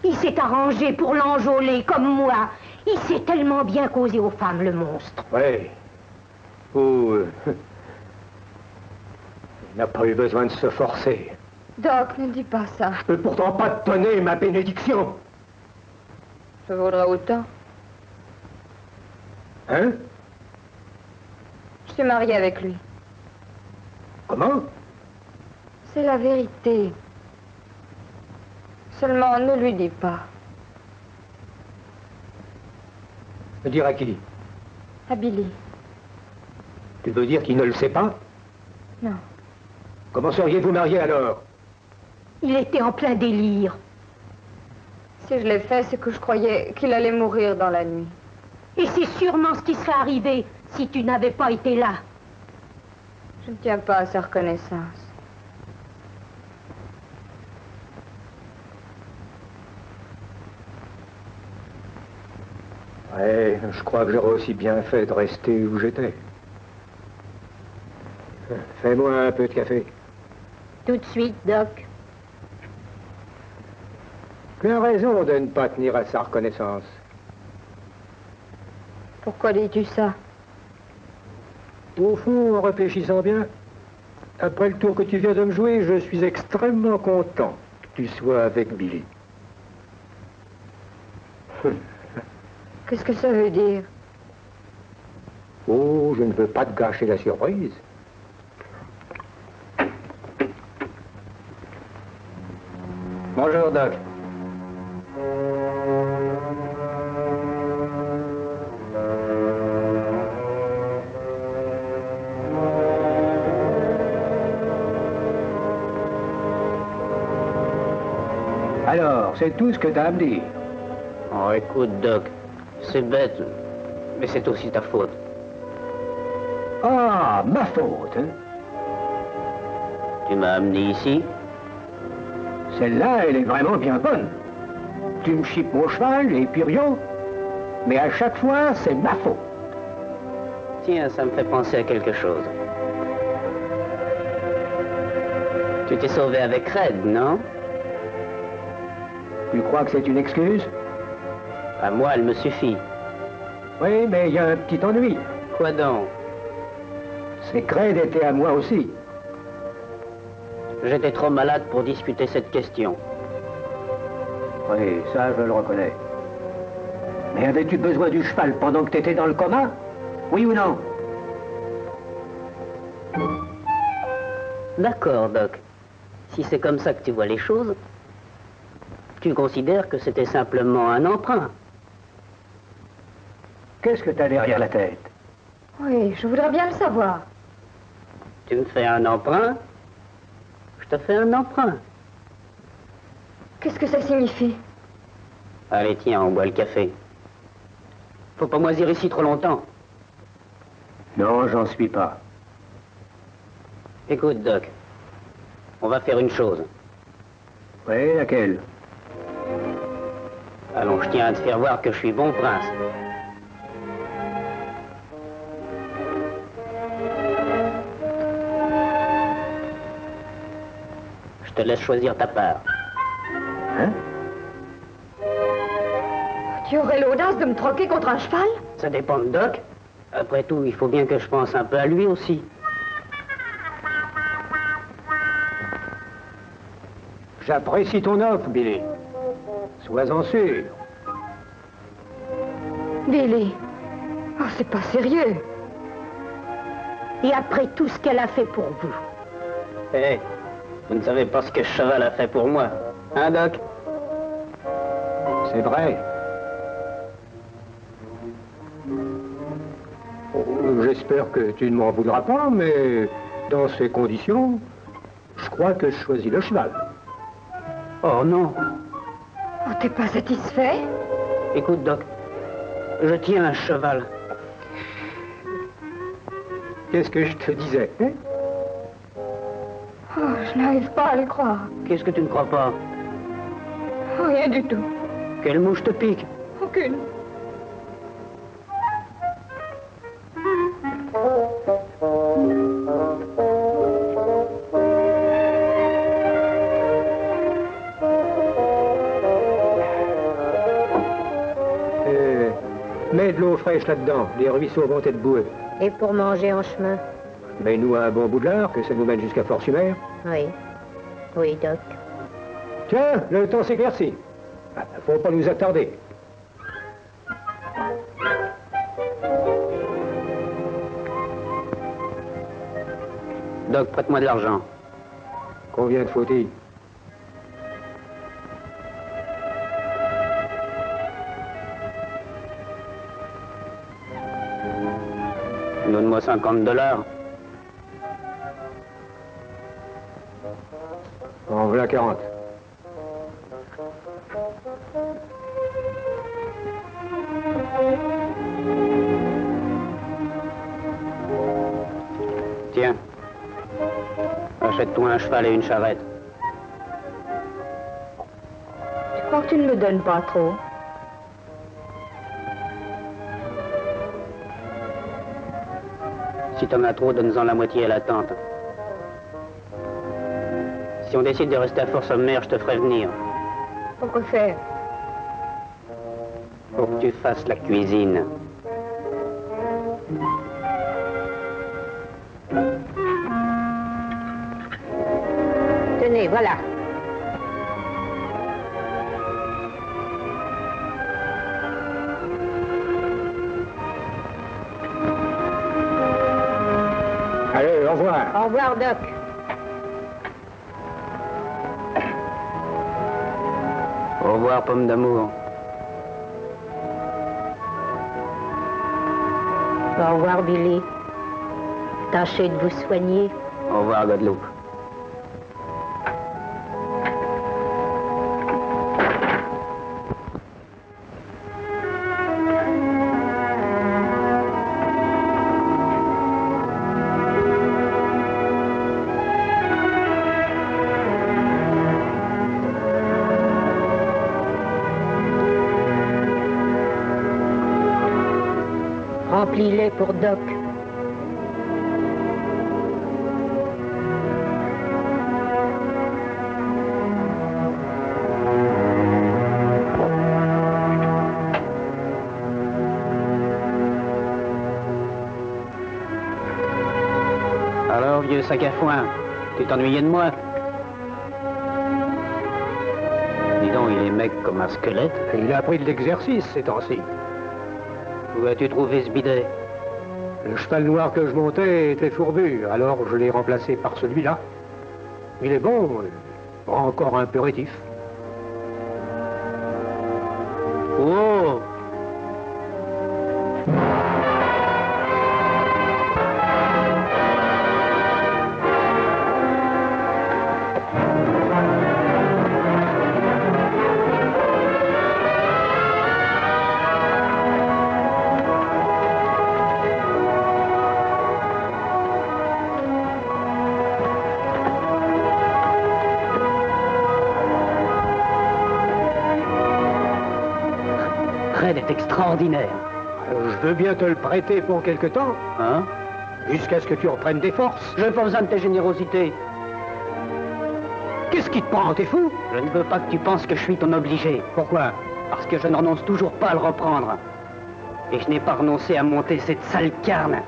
Il s'est arrangé pour l'enjôler comme moi. Il s'est tellement bien causé aux femmes, le monstre. Oui. Il n'a pas eu besoin de se forcer. Doc, ne dis pas ça. Je peux pourtant pas te donner ma bénédiction. Ça vaudra autant. Hein? Je suis mariée avec lui. Comment? C'est la vérité. Seulement, ne lui dis pas. Me dire à qui? À Billy. Tu veux dire qu'il ne le sait pas? Non. Comment seriez-vous marié alors? Il était en plein délire. Si je l'ai fait, c'est que je croyais qu'il allait mourir dans la nuit. Et c'est sûrement ce qui serait arrivé si tu n'avais pas été là. Je ne tiens pas à sa reconnaissance. Ouais, je crois que j'aurais aussi bien fait de rester où j'étais. Fais-moi un peu de café. Tout de suite, Doc. Tu as raison de ne pas tenir à sa reconnaissance. Pourquoi dis-tu ça? Au fond, en réfléchissant bien, après le tour que tu viens de me jouer, je suis extrêmement content que tu sois avec Billy. Qu'est-ce que ça veut dire? Oh, je ne veux pas te gâcher la surprise. Bonjour, Doc. Alors, c'est tout ce que t'as à me dire. Oh, écoute, Doc, c'est bête, mais c'est aussi ta faute. Ah, ma faute, hein? Tu m'as amené ici. Celle-là, elle est vraiment bien bonne. Tu me chippes mon cheval et puis rien. Mais à chaque fois, c'est ma faute. Tiens, ça me fait penser à quelque chose. Tu t'es sauvé avec Red, non? Tu crois que c'est une excuse? À moi, elle me suffit. Oui, mais il y a un petit ennui. Quoi donc? C'est que Red était à moi aussi. J'étais trop malade pour discuter cette question. Oui, ça, je le reconnais. Mais avais-tu besoin du cheval pendant que tu étais dans le coma? Oui ou non? D'accord, Doc. Si c'est comme ça que tu vois les choses, tu considères que c'était simplement un emprunt. Qu'est-ce que t'as derrière la tête? Oui, je voudrais bien le savoir. Tu me fais un emprunt, je te fais un emprunt. Qu'est-ce que ça signifie? Allez, tiens, on boit le café. Faut pas moisir ici trop longtemps. Non, j'en suis pas. Écoute, Doc, on va faire une chose. Oui, laquelle? Allons, je tiens à te faire voir que je suis bon prince. Je te laisse choisir ta part. Hein? Tu aurais l'audace de me troquer contre un cheval? Ça dépend de Doc. Après tout, il faut bien que je pense un peu à lui aussi. J'apprécie ton offre, Billy. Sois-en sûr. Billy, oh, c'est pas sérieux. Et après tout ce qu'elle a fait pour vous. Hé, vous ne savez pas ce que ce cheval a fait pour moi. Hein, Doc? C'est vrai. Oh, j'espère que tu ne m'en voudras pas, mais dans ces conditions, je crois que je choisis le cheval. Oh non. Oh, t'es pas satisfait? Écoute, Doc, je tiens un cheval. Qu'est-ce que je te disais, hein? Oh, je n'arrive pas à le croire. Qu'est-ce que tu ne crois pas? Rien du tout. Quelle mouche te pique? Aucune. Mets de l'eau fraîche là-dedans, les ruisseaux vont être boueux. Et pour manger en chemin? Mets-nous un bon bout de l'heure, que ça nous mène jusqu'à Fort-Sumer. Oui. Oui, Doc. Tiens, le temps s'éclaircit. Faut pas nous attarder. Doc, prête-moi de l'argent. Combien te faut-il? Donne-moi $50. voilà 40. Tiens, achète-toi un cheval et une charrette. Je crois que tu ne me donnes pas trop. Si t'en as trop, donne-en la moitié à la tante. Si on décide de rester à Fort-Sommer, je te ferai venir. Pourquoi faire? Pour que tu fasses la cuisine. Tenez, voilà. Allez, au revoir. Au revoir, Doc. Au revoir, pomme d'amour. Au revoir, Billy. Tâchez de vous soigner. Au revoir, Guadeloupe. Remplis-les pour Doc. Alors, vieux sac à foin, tu t'ennuyais de moi? Dis donc, il est mec comme un squelette. Il a pris de l'exercice ces temps-ci. Où as-tu trouvé ce bidet? Le cheval noir que je montais était fourbu, alors je l'ai remplacé par celui-là. Il est bon, encore un peu rétif. Oh! Fred est extraordinaire. Je veux bien te le prêter pour quelque temps, Hein? jusqu'à ce que tu reprennes des forces. Je n'ai pas besoin de ta générosité. Qu'est-ce qui te prend, t'es fou? Je ne veux pas que tu penses que je suis ton obligé. Pourquoi? Parce que je ne renonce toujours pas à le reprendre. Et je n'ai pas renoncé à monter cette sale carne.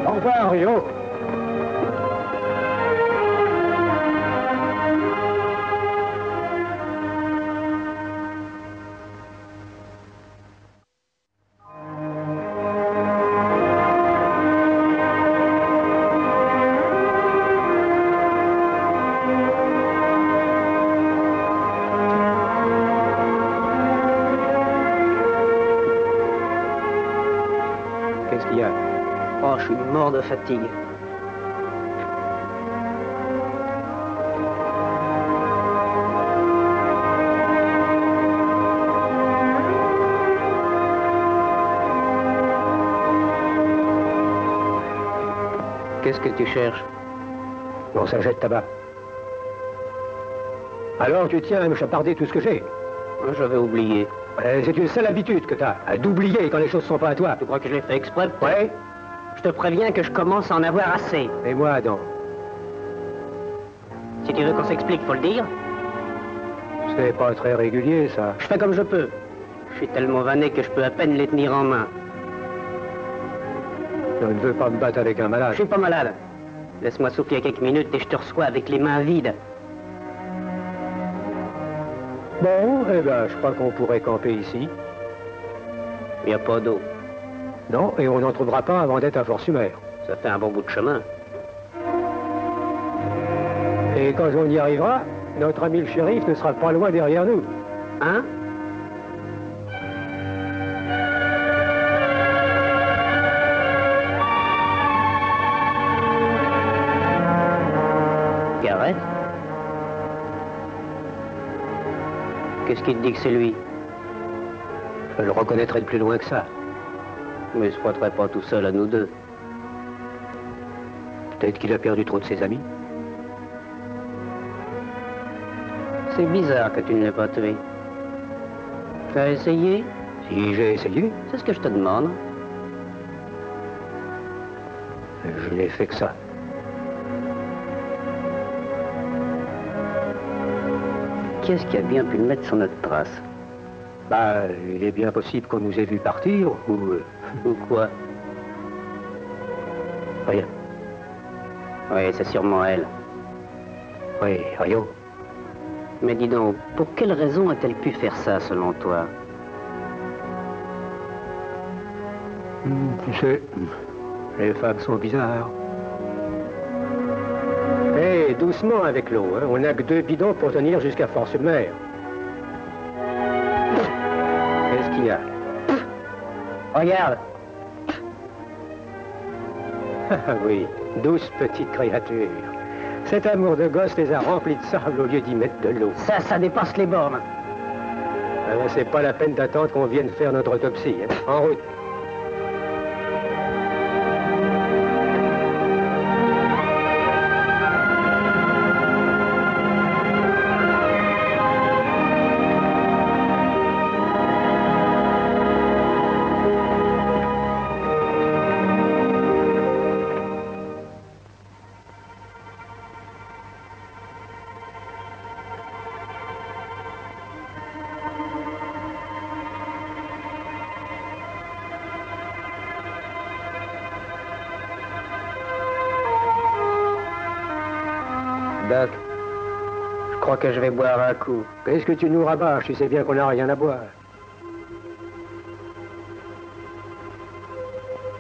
Au revoir, Rio. Qu'est-ce qu'il y a? Oh, je suis mort de fatigue. Qu'est-ce que tu cherches? Bon, ça jette tabac. Alors tu tiens à me chaparder tout ce que j'ai. J'avais oublié. C'est une sale habitude que t'as, d'oublier quand les choses sont pas à toi. Tu crois que je l'ai fait exprès? Ouais? Je te préviens que je commence à en avoir assez. Et moi, donc? Si tu veux qu'on s'explique, faut le dire. C'est pas très régulier, ça. Je fais comme je peux. Je suis tellement vanné que je peux à peine les tenir en main. Je ne veux pas me battre avec un malade. Je suis pas malade. Laisse-moi souffler quelques minutes et je te reçois avec les mains vides. Bon, eh ben, je crois qu'on pourrait camper ici. Il n'y a pas d'eau. Non, et on n'en trouvera pas avant d'être à Fort-Sommer. Ça fait un bon bout de chemin. Et quand on y arrivera, notre ami le shérif ne sera pas loin derrière nous. Hein? Garrett? Qu'est-ce qui te dit que c'est lui? Je le reconnaîtrai de plus loin que ça. Mais il se froitterait pas tout seul à nous deux. Peut-être qu'il a perdu trop de ses amis. C'est bizarre que tu ne l'aies pas tué. Tu as essayé? Si j'ai essayé, C'est ce que je te demande. je n'ai fait que ça. Qu'est-ce qui a bien pu le mettre sur notre trace? Bah, il est bien possible qu'on nous ait vu partir, Ou quoi? Rien. Oui, c'est sûrement elle. Oui, rien. Mais dis donc, pour quelle raison a-t-elle pu faire ça, selon toi? Tu sais, les femmes sont bizarres. Hé, doucement avec l'eau, hein. On n'a que 2 bidons pour tenir jusqu'à Fort-sur-Mer. Qu'est-ce qu'il y a? Regarde! Ah oui, douce petite créature. Cet amour de gosse les a remplis de sable au lieu d'y mettre de l'eau. Ça dépasse les bornes. Ah ben, c'est pas la peine d'attendre qu'on vienne faire notre autopsie. Hein. En route. Doc, je crois que je vais boire un coup. Qu'est-ce que tu nous rabâches? Tu sais bien qu'on n'a rien à boire.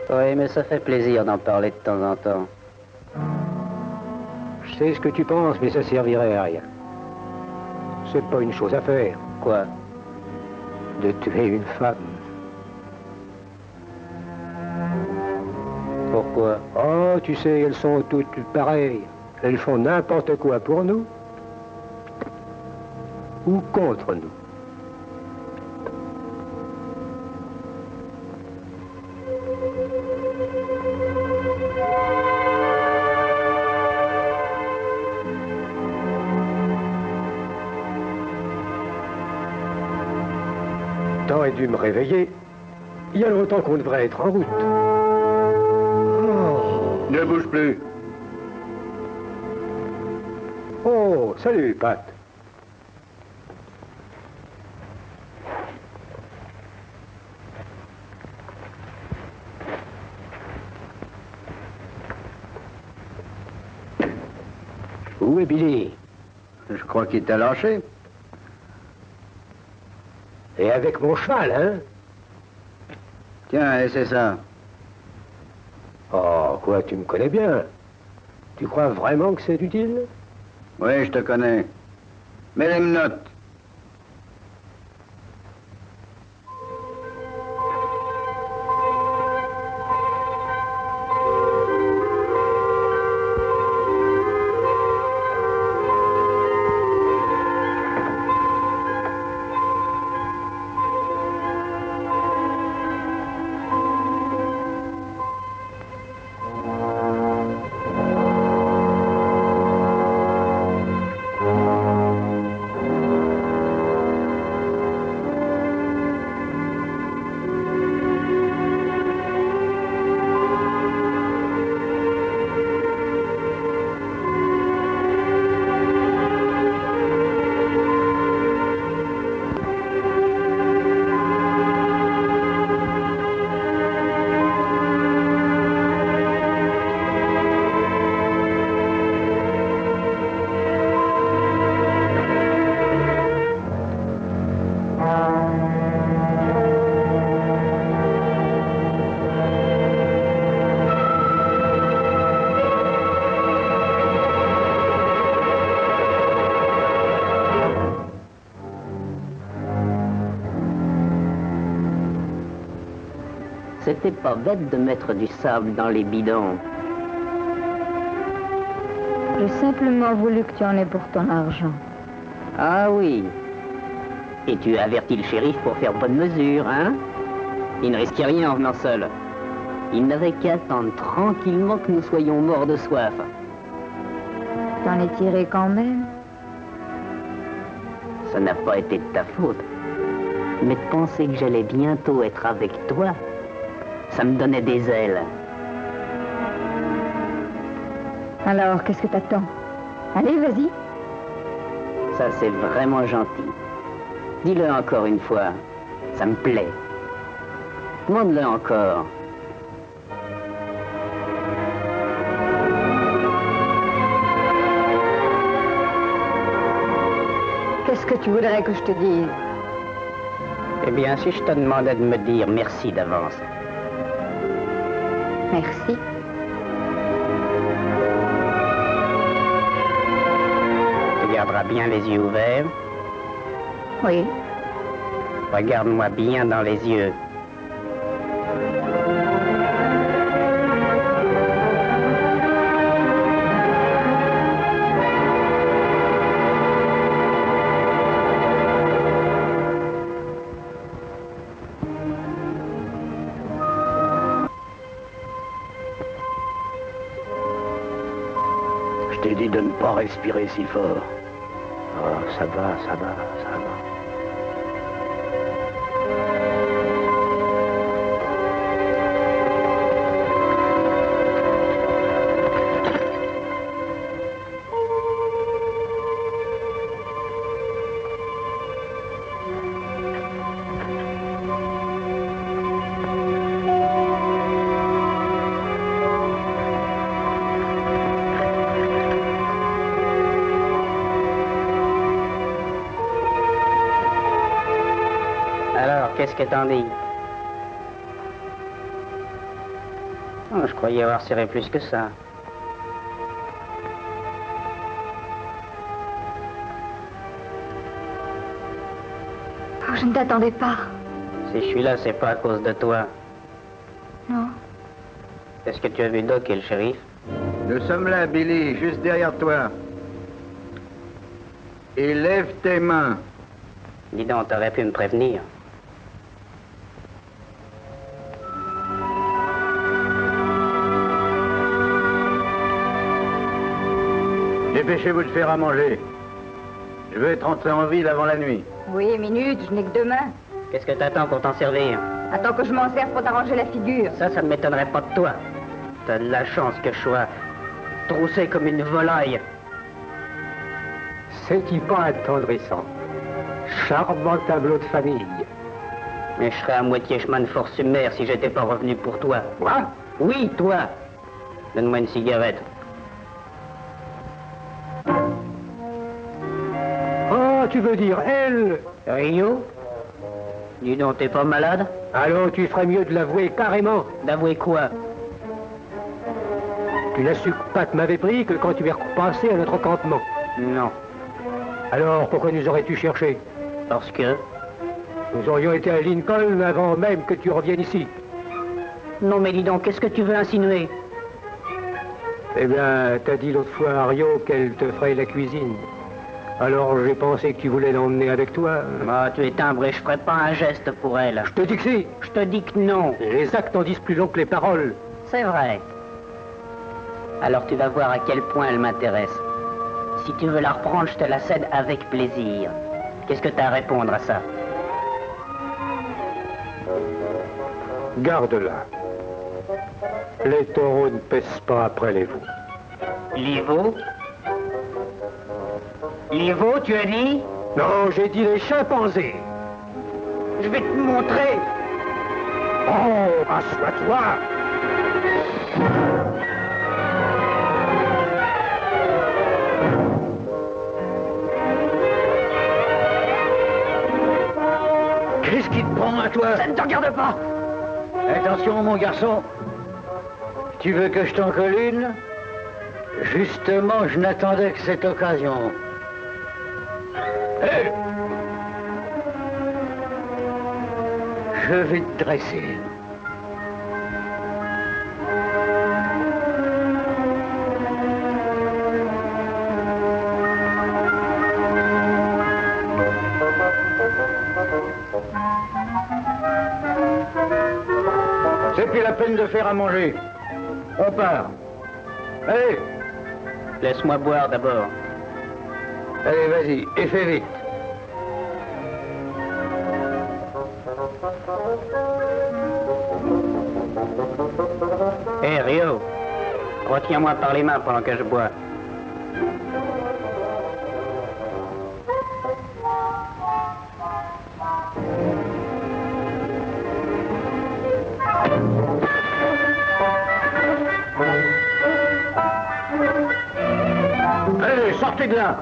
Oui, mais ça fait plaisir d'en parler de temps en temps. Je sais ce que tu penses, mais ça servirait à rien. C'est pas une chose à faire. Quoi? De tuer une femme. Pourquoi? Oh, tu sais, elles sont toutes pareilles. Elles font n'importe quoi pour nous ou contre nous. T'aurais dû me réveiller. Il y a longtemps qu'on devrait être en route. Oh. Ne bouge plus. Oh, salut, Pat. Où est Billy? Je crois qu'il t'a lâché. Et avec mon cheval, hein? Tiens, et c'est ça. Oh, quoi, tu me connais bien. Tu crois vraiment que c'est utile? Oui, je te connais. Mets les menottes. C'était pas bête de mettre du sable dans les bidons. J'ai simplement voulu que tu en aies pour ton argent. Ah oui. Et tu as averti le shérif pour faire bonne mesure, hein? Il ne risquait rien en venant seul. Il n'avait qu'à attendre tranquillement que nous soyons morts de soif. T'en es tiré quand même. Ça n'a pas été de ta faute. Mais de penser que j'allais bientôt être avec toi, ça me donnait des ailes. Alors, qu'est-ce que t'attends? Allez, vas-y. Ça, c'est vraiment gentil. Dis-le encore une fois. Ça me plaît. Demande-le encore. Qu'est-ce que tu voudrais que je te dise? Eh bien, si je te demandais de me dire merci d'avance. Merci. Tu garderas bien les yeux ouverts. Oui. Regarde-moi bien dans les yeux. Je t'ai dit de ne pas respirer si fort. Oh, ça va, ça va, ça va. Qu'est-ce que t'en dis? Oh, je croyais avoir serré plus que ça. Oh, je ne t'attendais pas. Si je suis là, c'est pas à cause de toi. Non. Est-ce que tu as vu Doc et le shérif? Nous sommes là, Billy, juste derrière toi. Et lève tes mains. Dis donc, t'aurais pu me prévenir. Dépêchez-vous de faire à manger. Je veux être rentré en ville avant la nuit. Oui, minute, je n'ai que 2 mains. Qu'est-ce que t'attends pour t'en servir? Attends que je m'en serve pour t'arranger la figure. Ça ne m'étonnerait pas de toi. T'as de la chance que je sois troussé comme une volaille. C'est-il pas attendrissant? Charmant tableau de famille. Mais je serais à moitié chemin de Fort-sur-Mer si j'étais pas revenu pour toi. Quoi? Oui, toi. Donne-moi une cigarette. Oh, tu veux dire elle? Rio? Dis donc, t'es pas malade? Alors tu ferais mieux de l'avouer carrément. D'avouer quoi? Tu n'as su que Pat m'avait pris que quand tu es repassé à notre campement. Non. Alors pourquoi nous aurais-tu cherché? Parce que? Nous aurions été à Lincoln avant même que tu reviennes ici. Non mais dis donc, qu'est-ce que tu veux insinuer? Eh bien, t'as dit l'autre fois à Rio qu'elle te ferait la cuisine. Alors j'ai pensé que tu voulais l'emmener avec toi. Ah, tu es timbré, je ferai pas un geste pour elle. Je te dis que si. Je te dis que non. Les actes en disent plus long que les paroles. C'est vrai. Alors tu vas voir à quel point elle m'intéresse. Si tu veux la reprendre, je te la cède avec plaisir. Qu'est-ce que t'as à répondre à ça? Garde-la. Les taureaux ne pèsent pas après les veaux. Les veaux? Les veaux, tu as dit? Non, j'ai dit les chimpanzés. Je vais te montrer. Oh, assois-toi. Qu'est-ce qui te prend à toi? Ça ne te regarde pas. Attention, mon garçon. Tu veux que je t'en colle une? Justement, je n'attendais que cette occasion. Hey! Je vais te dresser. C'est plus la peine de faire à manger. On part. Allez. Laisse-moi boire d'abord. Allez, vas-y, et fais vite. Hé, Rio, retiens-moi par les mains pendant que je bois. Allez, sortez de là.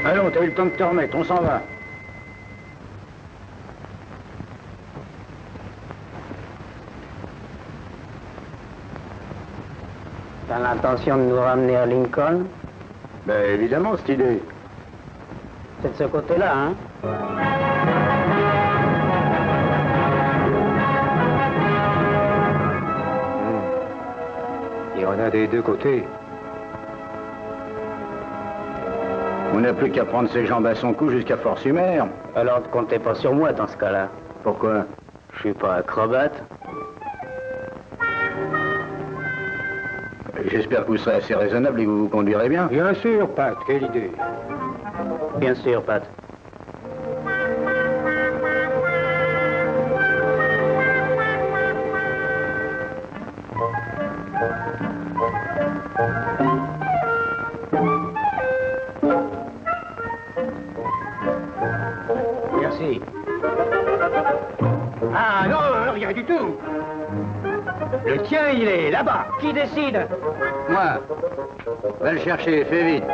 Allons, t'as eu le temps de te remettre, on s'en va. T'as l'intention de nous ramener à Lincoln? Ben évidemment, cette idée. C'est de ce côté-là, hein? Il y en a des deux côtés. On n'a plus qu'à prendre ses jambes à son cou jusqu'à Fort-Sumer. Alors ne comptez pas sur moi dans ce cas-là. Pourquoi? Je suis pas acrobate. J'espère que vous serez assez raisonnable et que vous vous conduirez bien. Bien sûr, Pat, quelle idée. Bien sûr, Pat. Merci. Ah non, rien du tout. Le tien, il est là-bas. Qui décide? Moi. Va le chercher, fais vite.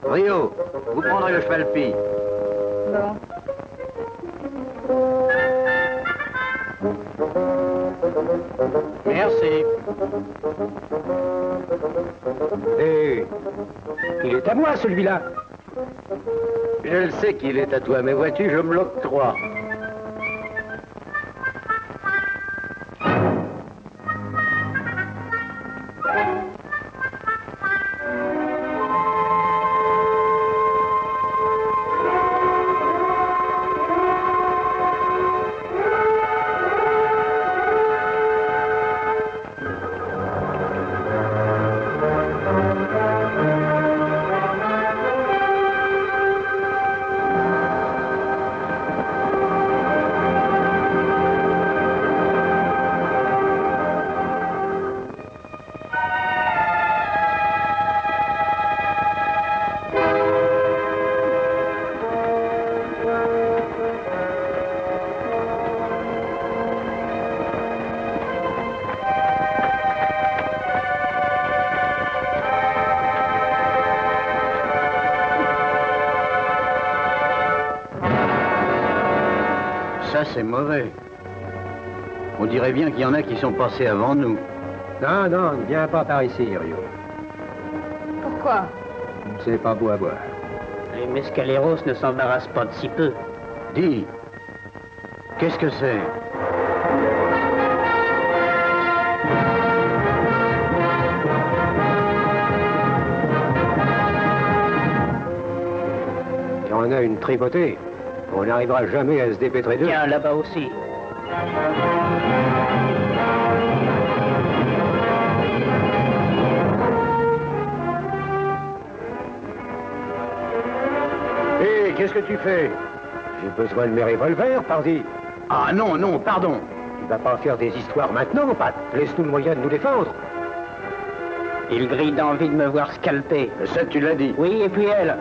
Rio, vous prendrez le cheval-pie. Bon. Merci. Et il est à moi, celui-là. Je le sais qu'il est à toi, mais vois-tu, je me l'octroie. Ça, c'est mauvais. On dirait bien qu'il y en a qui sont passés avant nous. Non, non, ne viens pas par ici, Rio. Pourquoi? C'est pas beau à boire. Les mescaleros ne s'embarrassent pas de si peu. Dis, qu'est-ce que c'est? Il y en a une tripotée. On n'arrivera jamais à se dépêtrer d'eux. Tiens, là-bas aussi. Hé, qu'est-ce que tu fais? J'ai besoin de mes revolvers, pardi. Ah non, non, pardon. Tu vas pas faire des histoires maintenant, Pat. Laisse-nous le moyen de nous défendre. Il grille d'envie de me voir scalper. Ça, tu l'as dit. Oui, et puis elle.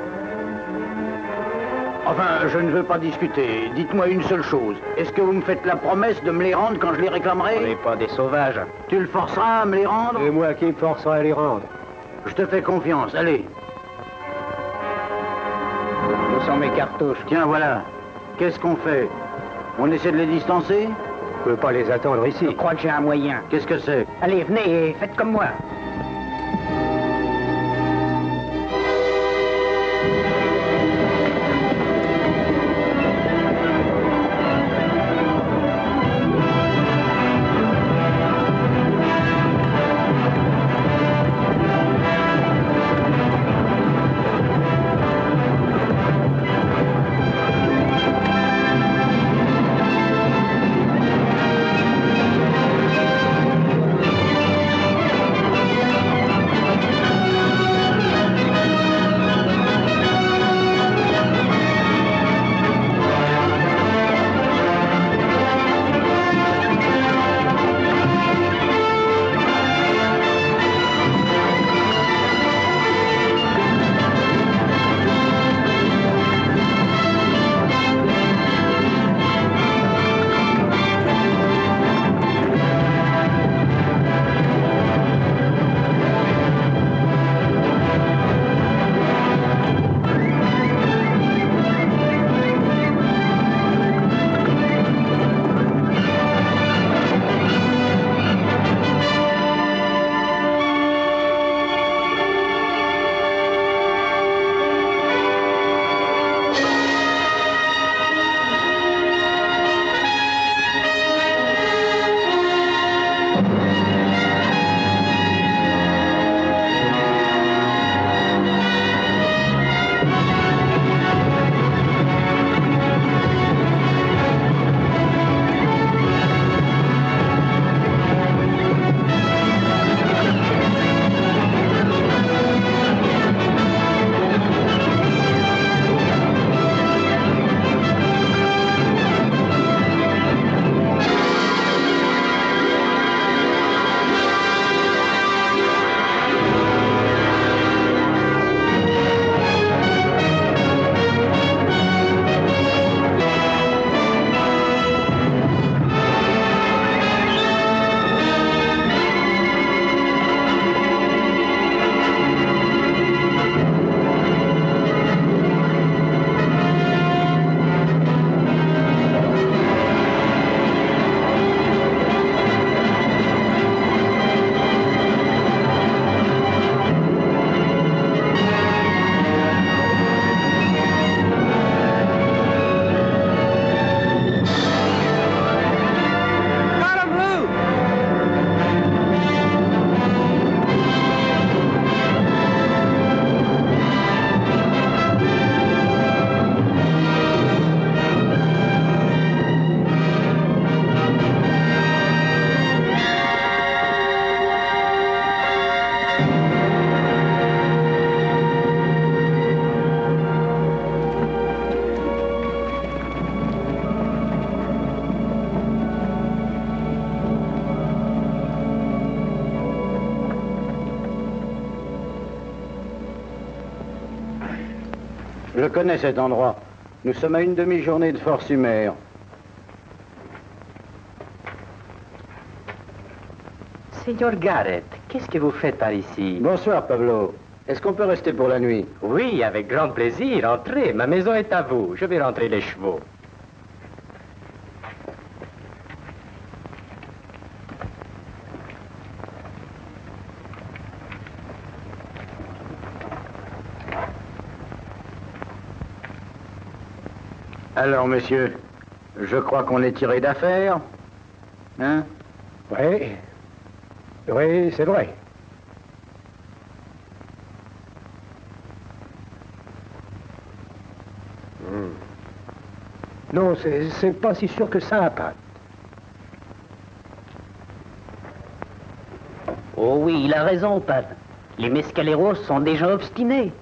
Enfin, je ne veux pas discuter. Dites-moi une seule chose. Est-ce que vous me faites la promesse de me les rendre quand je les On réclamerai? n'est pas des sauvages. Tu le forceras à me les rendre? C'est moi qui me forcerai à les rendre. Je te fais confiance, allez. Où sont mes cartouches? Tiens, voilà. Qu'est-ce qu'on fait? On essaie de les distancer? Je peux pas les attendre ici. Je crois que j'ai un moyen. Qu'est-ce que c'est? Allez, venez et faites comme moi. Je connais cet endroit. Nous sommes à une demi-journée de Fort-Sumer. Seigneur Garrett, qu'est-ce que vous faites par ici? Bonsoir, Pablo. Est-ce qu'on peut rester pour la nuit? Oui, avec grand plaisir. Entrez, ma maison est à vous. Je vais rentrer les chevaux. Alors, monsieur, je crois qu'on est tiré d'affaire. Hein? Oui. Oui, c'est vrai. Non, c'est pas si sûr que ça, Pat. Oh oui, il a raison, Pat. Les mescaleros sont déjà obstinés.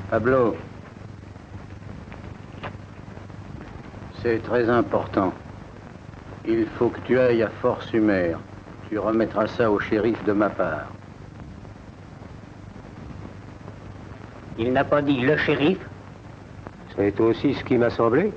Pablo, c'est très important. Il faut que tu ailles à Fort-sur-Mer. Tu remettras ça au shérif de ma part. Il n'a pas dit le shérif? C'est aussi ce qui m'a semblé.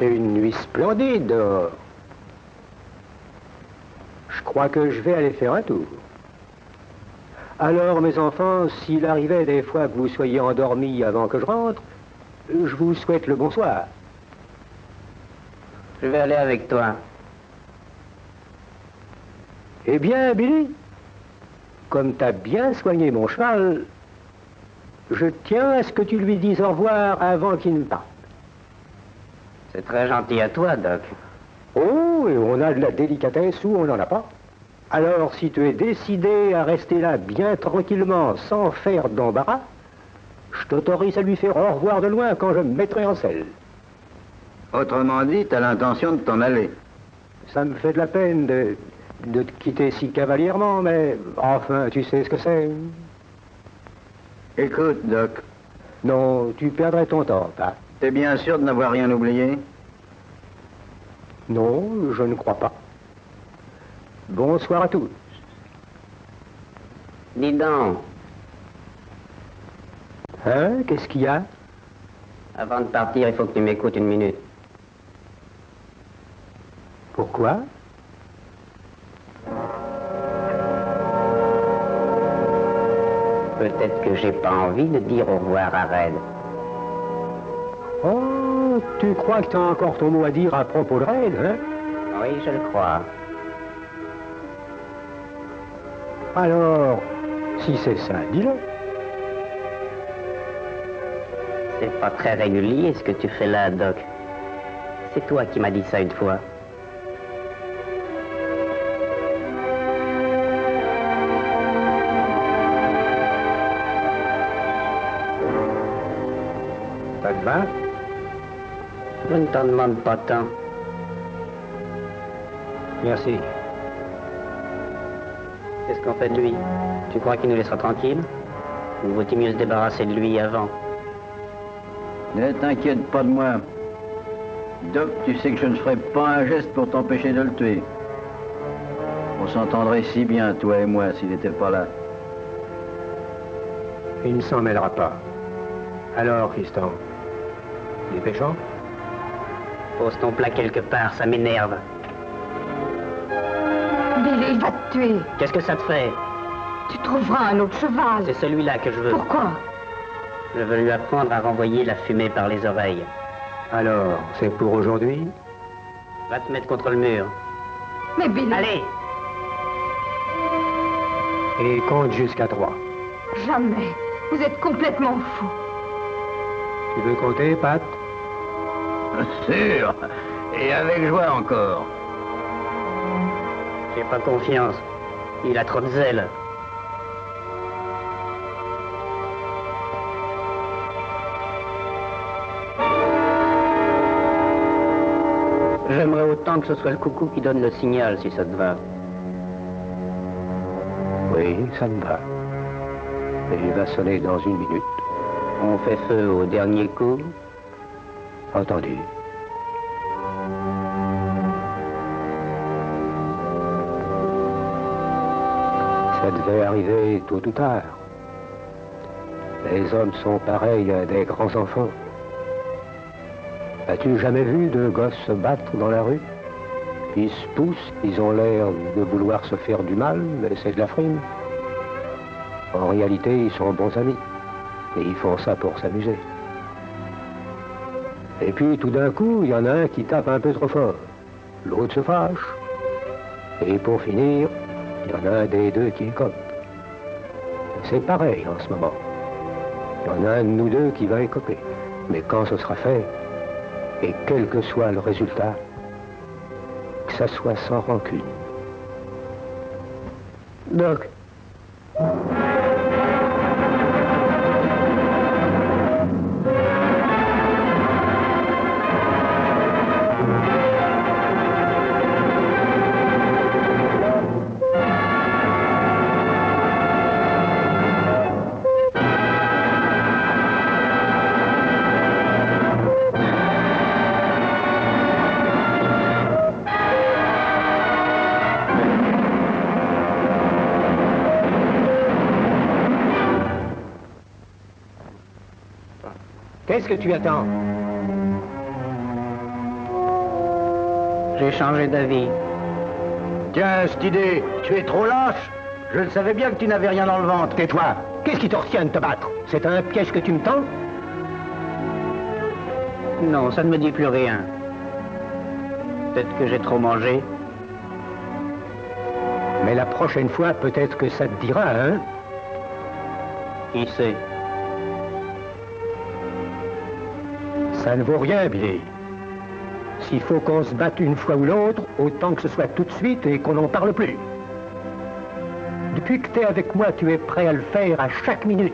Une nuit splendide dehors. Je crois que je vais aller faire un tour. Alors, mes enfants, s'il arrivait des fois que vous soyez endormis avant que je rentre, je vous souhaite le bonsoir. Je vais aller avec toi. Eh bien, Billy, comme t'as bien soigné mon cheval, je tiens à ce que tu lui dises au revoir avant qu'il ne parte. C'est très gentil à toi, Doc. Oh, et on a de la délicatesse ou on n'en a pas. Alors, si tu es décidé à rester là bien tranquillement, sans faire d'embarras, je t'autorise à lui faire au revoir de loin quand je me mettrai en selle. Autrement dit, t'as l'intention de t'en aller. Ça me fait de la peine de te quitter si cavalièrement, mais enfin, tu sais ce que c'est. Écoute, Doc. Non, tu perdrais ton temps, Pat. T'es bien sûr de n'avoir rien oublié? Non, je ne crois pas. Bonsoir à tous. Dis donc. Hein? Qu'est-ce qu'il y a? Avant de partir, il faut que tu m'écoutes une minute. Pourquoi? Peut-être que j'ai pas envie de dire au revoir à Red. Oh, tu crois que tu as encore ton mot à dire à propos de Red, hein? Oui, je le crois. Alors, si c'est ça, dis-le. C'est pas très régulier ce que tu fais là, Doc. C'est toi qui m'as dit ça une fois. Ça te va? Je ne t'en demande pas tant. Merci. Qu'est-ce qu'on fait de lui? Tu crois qu'il nous laissera tranquille? Ou vaut-il mieux se débarrasser de lui avant? Ne t'inquiète pas de moi. Doc, tu sais que je ne ferai pas un geste pour t'empêcher de le tuer. On s'entendrait si bien, toi et moi, s'il n'était pas là. Il ne s'en mêlera pas. Alors, Tristan, dépêchons. Pose ton plat quelque part, ça m'énerve. Billy, il va te tuer. Qu'est-ce que ça te fait? Tu trouveras un autre cheval. C'est celui-là que je veux. Pourquoi? Je veux lui apprendre à renvoyer la fumée par les oreilles. Alors, c'est pour aujourd'hui? Va te mettre contre le mur. Mais Billy... Allez! Et compte jusqu'à 3. Jamais. Vous êtes complètement fou. Tu veux compter, Pat? Sûr. Et avec joie encore. J'ai pas confiance. Il a trop de zèle. J'aimerais autant que ce soit le coucou qui donne le signal, si ça te va. Oui, ça me va. Et il va sonner dans 1 minute. On fait feu au dernier coup. Entendu. Ça devait arriver tôt ou tard. Les hommes sont pareils à des grands enfants. As-tu jamais vu de gosses se battre dans la rue? Ils se poussent, ils ont l'air de vouloir se faire du mal, mais c'est de la frime. En réalité, ils sont bons amis. Et ils font ça pour s'amuser. Et puis, tout d'un coup, il y en a un qui tape un peu trop fort. L'autre se fâche. Et pour finir, il y en a un des deux qui écope. C'est pareil en ce moment. Il y en a un de nous deux qui va écoper. Mais quand ce sera fait, et quel que soit le résultat, que ça soit sans rancune. Doc. Qu'est-ce que tu attends? J'ai changé d'avis. Tiens, cette idée, tu es trop lâche. Je le savais bien que tu n'avais rien dans le ventre. Tais-toi! Qu'est-ce qui te retient de te battre? C'est un piège que tu me tends? Non, ça ne me dit plus rien. Peut-être que j'ai trop mangé. Mais la prochaine fois, peut-être que ça te dira, hein? Qui sait? Ça ne vaut rien, Billy. S'il faut qu'on se batte une fois ou l'autre, autant que ce soit tout de suite et qu'on n'en parle plus. Depuis que tu es avec moi, tu es prêt à le faire à chaque minute.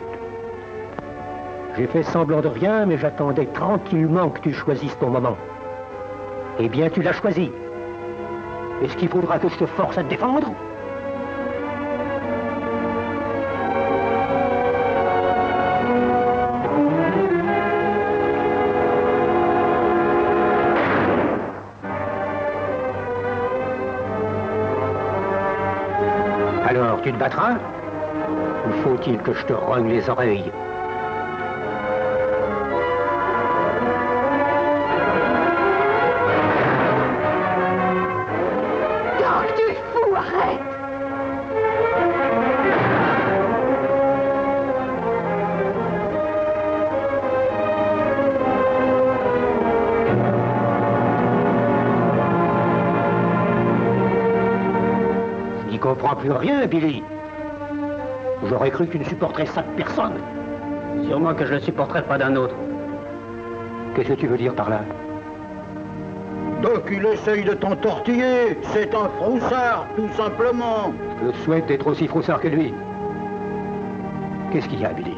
J'ai fait semblant de rien, mais j'attendais tranquillement que tu choisisses ton moment. Eh bien, tu l'as choisi. Est-ce qu'il faudra que je te force à te défendre? Alors, tu te battras? Ou faut-il que je te rogne les oreilles? Doc, tu es fou, arrête! Je n'y comprends plus rien, Billy. J'aurais cru que tu ne supporterais ça de personne. Sûrement que je ne le supporterai pas d'un autre. Qu'est-ce que tu veux dire par là? Doc, il essaye de t'entortiller. C'est un froussard, tout simplement. Je souhaite être aussi froussard que lui. Qu'est-ce qu'il y a, Billy?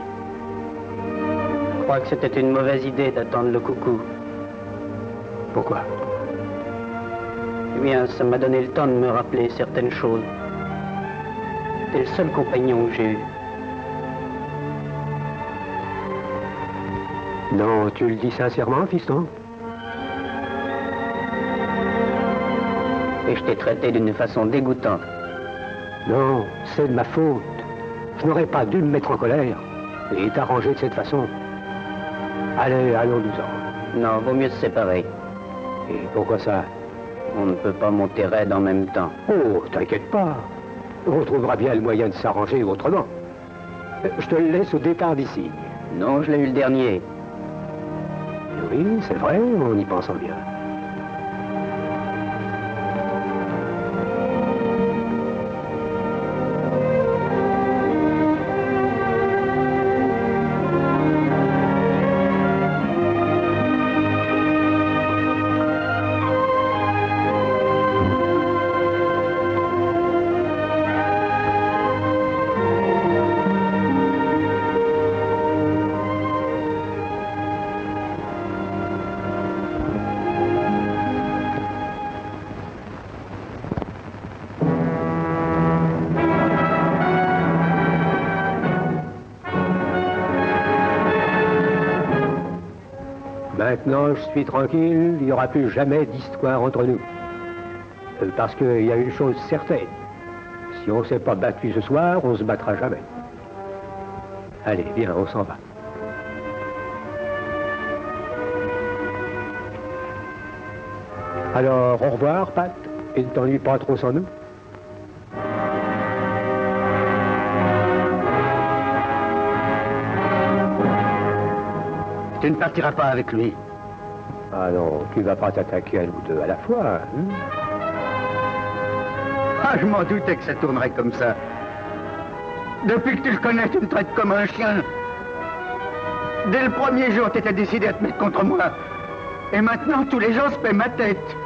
Je crois que c'était une mauvaise idée d'attendre le coucou. Pourquoi? Eh bien, ça m'a donné le temps de me rappeler certaines choses. C'était le seul compagnon que j'ai eu. Non, tu le dis sincèrement, fiston? Et je t'ai traité d'une façon dégoûtante. Non, c'est de ma faute. Je n'aurais pas dû me mettre en colère et t'arranger de cette façon. Allez, allons-nous-en. Non, vaut mieux se séparer. Et pourquoi ça? On ne peut pas monter raide en même temps. Oh, t'inquiète pas. On trouvera bien le moyen de s'arranger autrement. Je te le laisse au départ d'ici. Non, je l'ai eu le dernier. Oui, c'est vrai, on y pensant bien. Maintenant, je suis tranquille, il n'y aura plus jamais d'histoire entre nous. Parce qu'il y a une chose certaine. Si on ne s'est pas battu ce soir, on se battra jamais. Allez, viens, on s'en va. Alors, au revoir, Pat, et ne t'ennuie pas trop sans nous. Tu ne partiras pas avec lui. Ah non, tu vas pas t'attaquer à nous deux à la fois, hein? Ah, je m'en doutais que ça tournerait comme ça. Depuis que tu le connais, tu me traites comme un chien. Dès le premier jour, tu étais décidé à te mettre contre moi. Et maintenant, tous les gens se paient ma tête.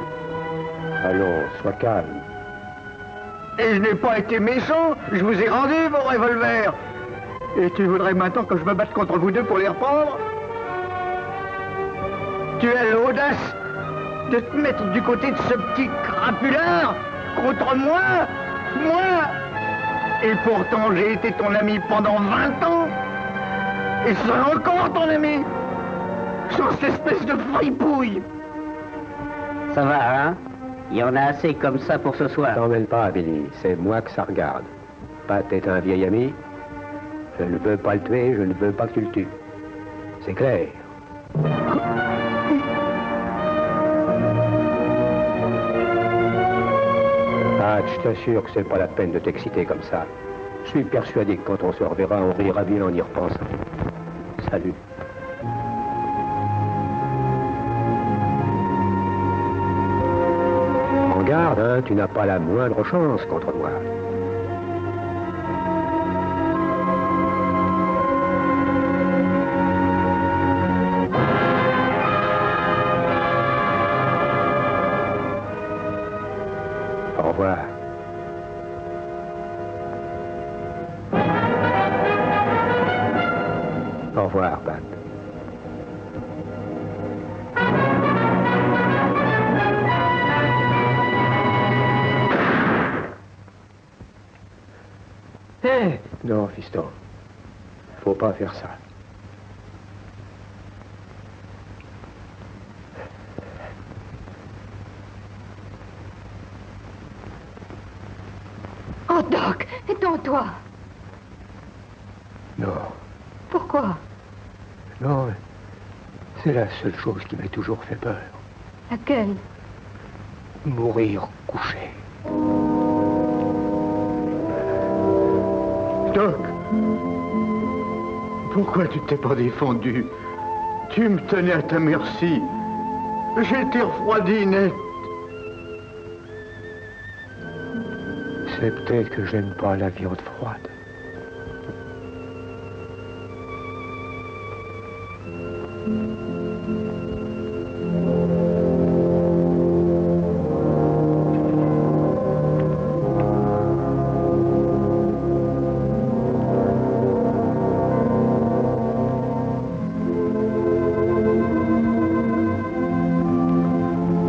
Allons, sois calme. Et je n'ai pas été méchant, je vous ai rendu vos revolvers. Et tu voudrais maintenant que je me batte contre vous deux pour les reprendre? Tu as l'audace de te mettre du côté de ce petit crapulard contre moi? Moi? Et pourtant, j'ai été ton ami pendant 20 ans. Et je serai encore ton ami. Sur cette espèce de fripouille. Ça va, hein? Il y en a assez comme ça pour ce soir. T'en mêle pas, Billy. C'est moi que ça regarde. Pat est un vieil ami. Je ne veux pas le tuer, je ne veux pas que tu le tues. C'est clair. Pat, je t'assure que c'est pas la peine de t'exciter comme ça. Je suis persuadé que quand on se reverra, on rira bien en y repensant. Salut. Prends garde, hein, tu n'as pas la moindre chance contre moi. Au revoir. Au revoir, Pat. Hé! Non, fiston. Faut pas faire ça. Oh, Doc, étends-toi. Non. Pourquoi? Non, c'est la seule chose qui m'a toujours fait peur. Laquelle? Mourir couché. Doc, pourquoi tu t'es pas défendu? Tu me tenais à ta merci. J'étais refroidi net. C'est peut-être que j'aime pas la viande froide.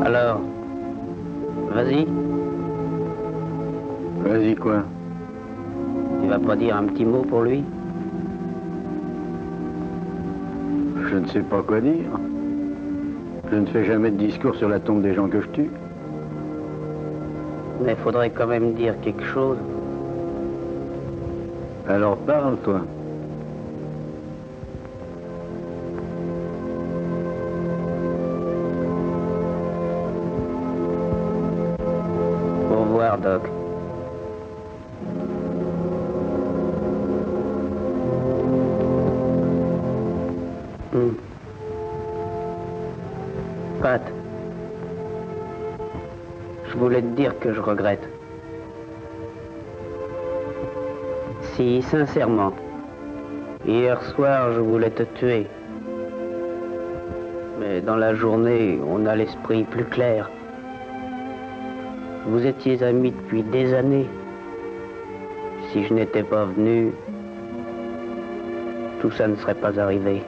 Alors, vas-y. Vas-y, quoi? Tu vas pas dire un petit mot pour lui? Je ne sais pas quoi dire. Je ne fais jamais de discours sur la tombe des gens que je tue. Mais faudrait quand même dire quelque chose. Alors parle, toi. Au revoir, Doc. Pat, je voulais te dire que je regrette. Si, sincèrement, hier soir, je voulais te tuer. Mais dans la journée, on a l'esprit plus clair. Vous étiez amis depuis des années. Si je n'étais pas venu, tout ça ne serait pas arrivé.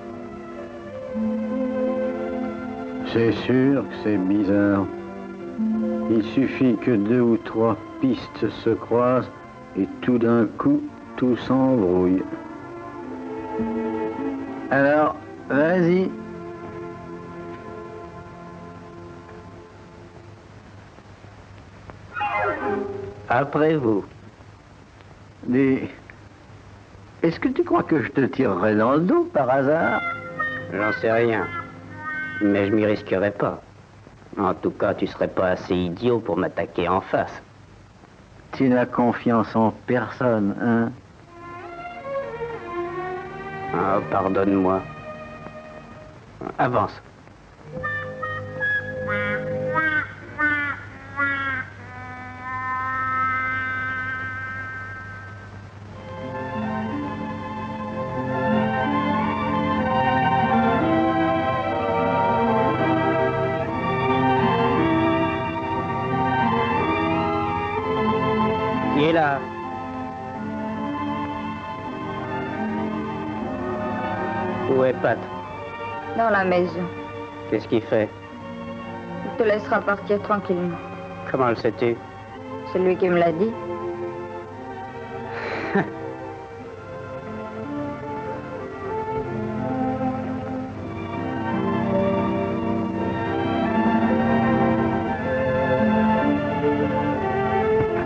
C'est sûr que c'est bizarre. Il suffit que 2 ou 3 pistes se croisent et tout d'un coup, tout s'embrouille. Alors, vas-y. Après vous. Dis, est-ce que tu crois que je te tirerais dans le dos par hasard? J'en sais rien. Mais je m'y risquerais pas. En tout cas, tu serais pas assez idiot pour m'attaquer en face. Tu n'as confiance en personne, hein? Ah, pardonne-moi. Avance. Qui est là? Où est Pat? Dans la maison. Qu'est-ce qu'il fait? Il te laissera partir tranquillement. Comment le sais-tu? C'est lui qui me l'a dit.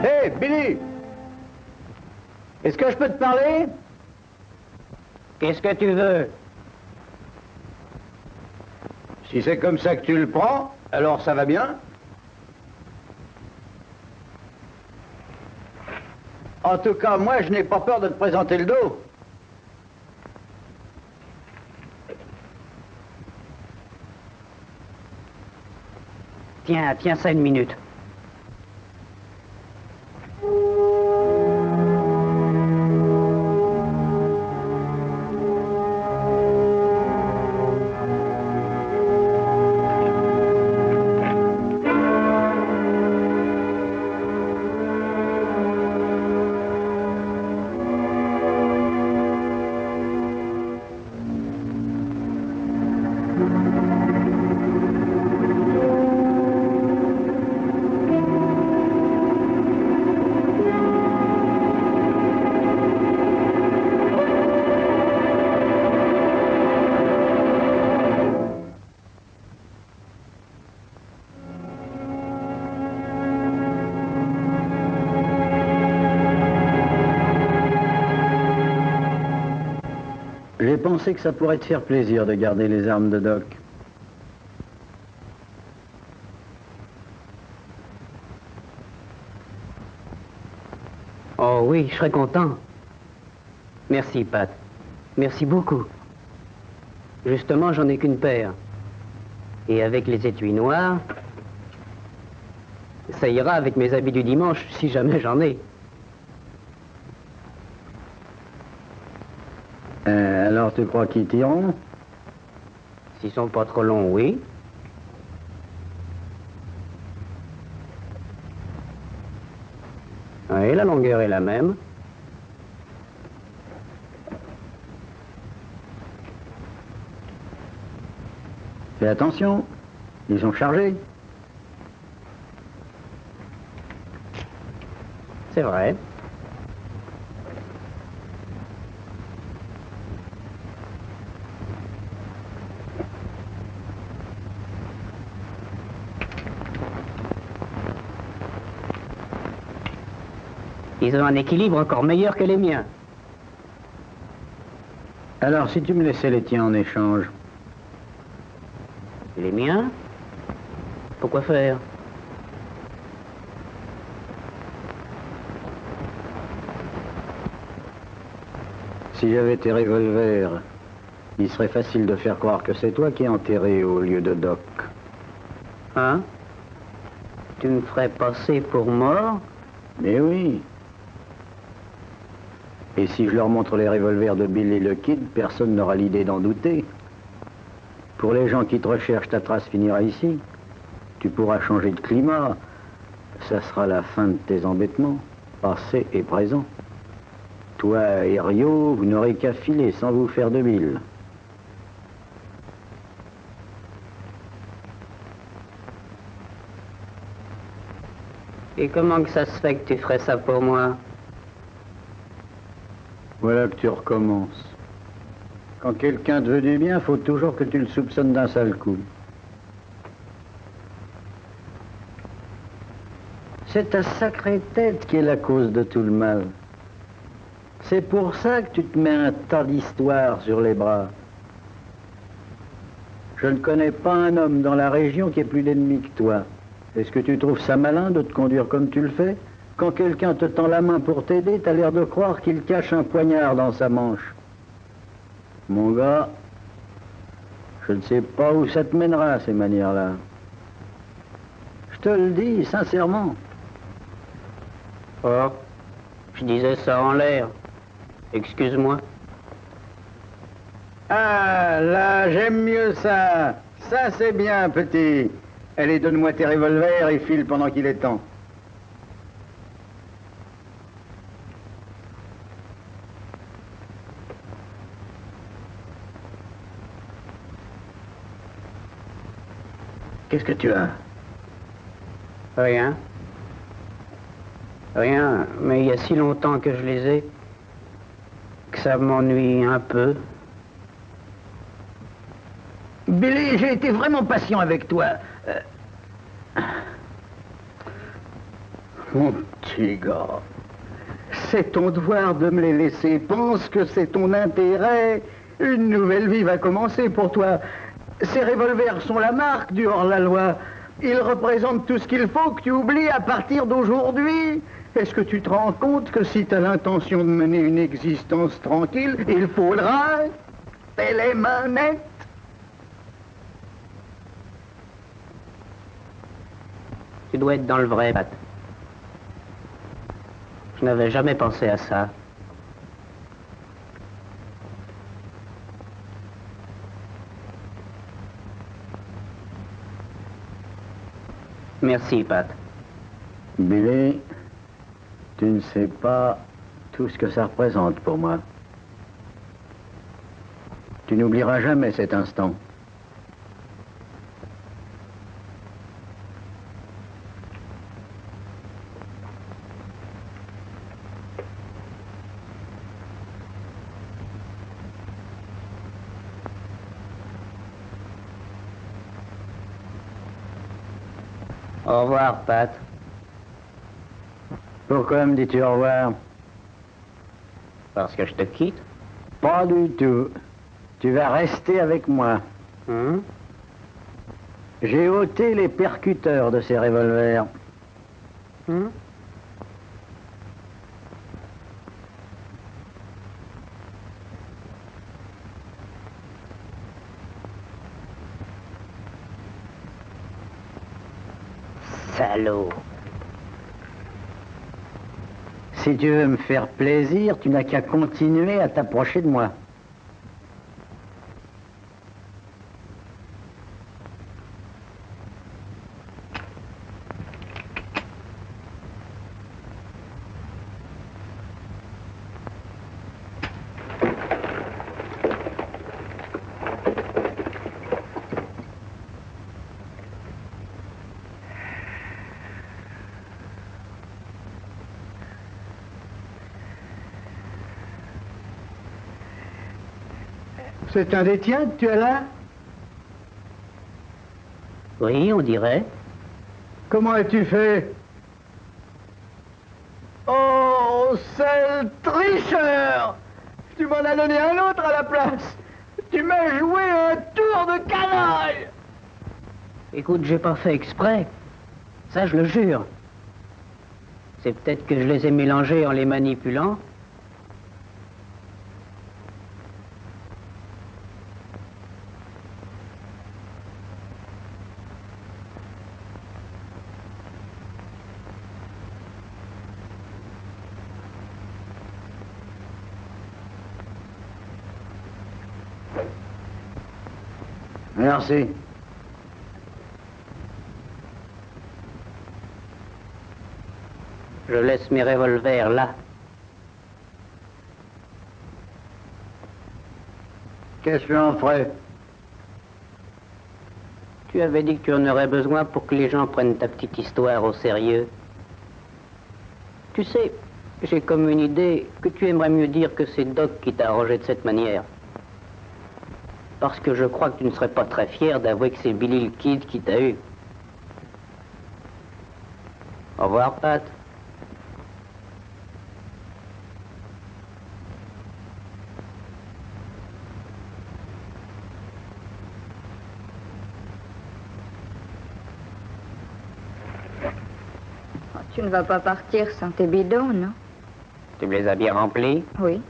Hé, Billy! Est-ce que je peux te parler? Qu'est-ce que tu veux? Si c'est comme ça que tu le prends, alors ça va bien. En tout cas, moi, je n'ai pas peur de te présenter le dos. Tiens ça une minute. J'ai pensé que ça pourrait te faire plaisir de garder les armes de Doc. Oh oui, je serais content. Merci, Pat. Merci beaucoup. Justement, j'en ai qu'une paire. Et avec les étuis noirs, ça ira avec mes habits du dimanche, si jamais j'en ai. Alors tu crois qu'ils tireront? S'ils sont pas trop longs, oui. Oui, la longueur est la même. Fais attention, ils sont chargés. C'est vrai. Ils ont un équilibre encore meilleur que les miens. Alors, si tu me laissais les tiens en échange? Les miens? Pourquoi faire? Si j'avais tes revolvers, il serait facile de faire croire que c'est toi qui es enterré au lieu de Doc. Hein? Tu me ferais passer pour mort? Mais oui. Et si je leur montre les revolvers de Billy le Kid, personne n'aura l'idée d'en douter. Pour les gens qui te recherchent, ta trace finira ici. Tu pourras changer de climat. Ça sera la fin de tes embêtements, passé et présent. Toi et Rio, vous n'aurez qu'à filer sans vous faire de bile. Et comment que ça se fait que tu ferais ça pour moi? Voilà que tu recommences. Quand quelqu'un te veut du bien, faut toujours que tu le soupçonnes d'un sale coup. C'est ta sacrée tête qui est la cause de tout le mal. C'est pour ça que tu te mets un tas d'histoires sur les bras. Je ne connais pas un homme dans la région qui ait plus d'ennemis que toi. Est-ce que tu trouves ça malin de te conduire comme tu le fais? Quand quelqu'un te tend la main pour t'aider, t'as l'air de croire qu'il cache un poignard dans sa manche. Mon gars, je ne sais pas où ça te mènera, ces manières-là. Je te le dis, sincèrement. Oh, je disais ça en l'air. Excuse-moi. Ah, là, j'aime mieux ça. Ça, c'est bien, petit. Allez, donne-moi tes revolvers et file pendant qu'il est temps. Qu'est-ce que tu as? Rien. Rien, mais il y a si longtemps que je les ai que ça m'ennuie un peu. Billy, j'ai été vraiment patient avec toi. Mon petit gars, c'est ton devoir de me les laisser. Pense que c'est ton intérêt. Une nouvelle vie va commencer pour toi. Ces revolvers sont la marque du hors-la-loi. Ils représentent tout ce qu'il faut que tu oublies à partir d'aujourd'hui. Est-ce que tu te rends compte que si tu as l'intention de mener une existence tranquille, il faudra les mains nettes? Tu dois être dans le vrai, Pat. Je n'avais jamais pensé à ça. Merci, Pat. Billy, tu ne sais pas tout ce que ça représente pour moi. Tu n'oublieras jamais cet instant. Au revoir, Pat. Pourquoi me dis-tu au revoir? Parce que je te quitte. Pas du tout. Tu vas rester avec moi. J'ai ôté les percuteurs de ces revolvers. Salaud. Si tu veux me faire plaisir, tu n'as qu'à continuer à t'approcher de moi. C'est un des tiens que tu as là? Oui, on dirait. Comment as-tu fait? Oh, sale tricheur! Tu m'en as donné un autre à la place! Tu m'as joué un tour de canaille! Écoute, j'ai pas fait exprès. Ça, je le jure. C'est peut-être que je les ai mélangés en les manipulant. Merci. Je laisse mes revolvers là. Qu'est-ce que tu en ferais? Tu avais dit que tu en aurais besoin pour que les gens prennent ta petite histoire au sérieux. Tu sais, j'ai comme une idée que tu aimerais mieux dire que c'est Doc qui t'a arrangé de cette manière. Parce que je crois que tu ne serais pas très fier d'avouer que c'est Billy le Kid qui t'a eu. Au revoir, Pat. Oh, tu ne vas pas partir sans tes bidons, non? Tu me les as bien remplis? Oui.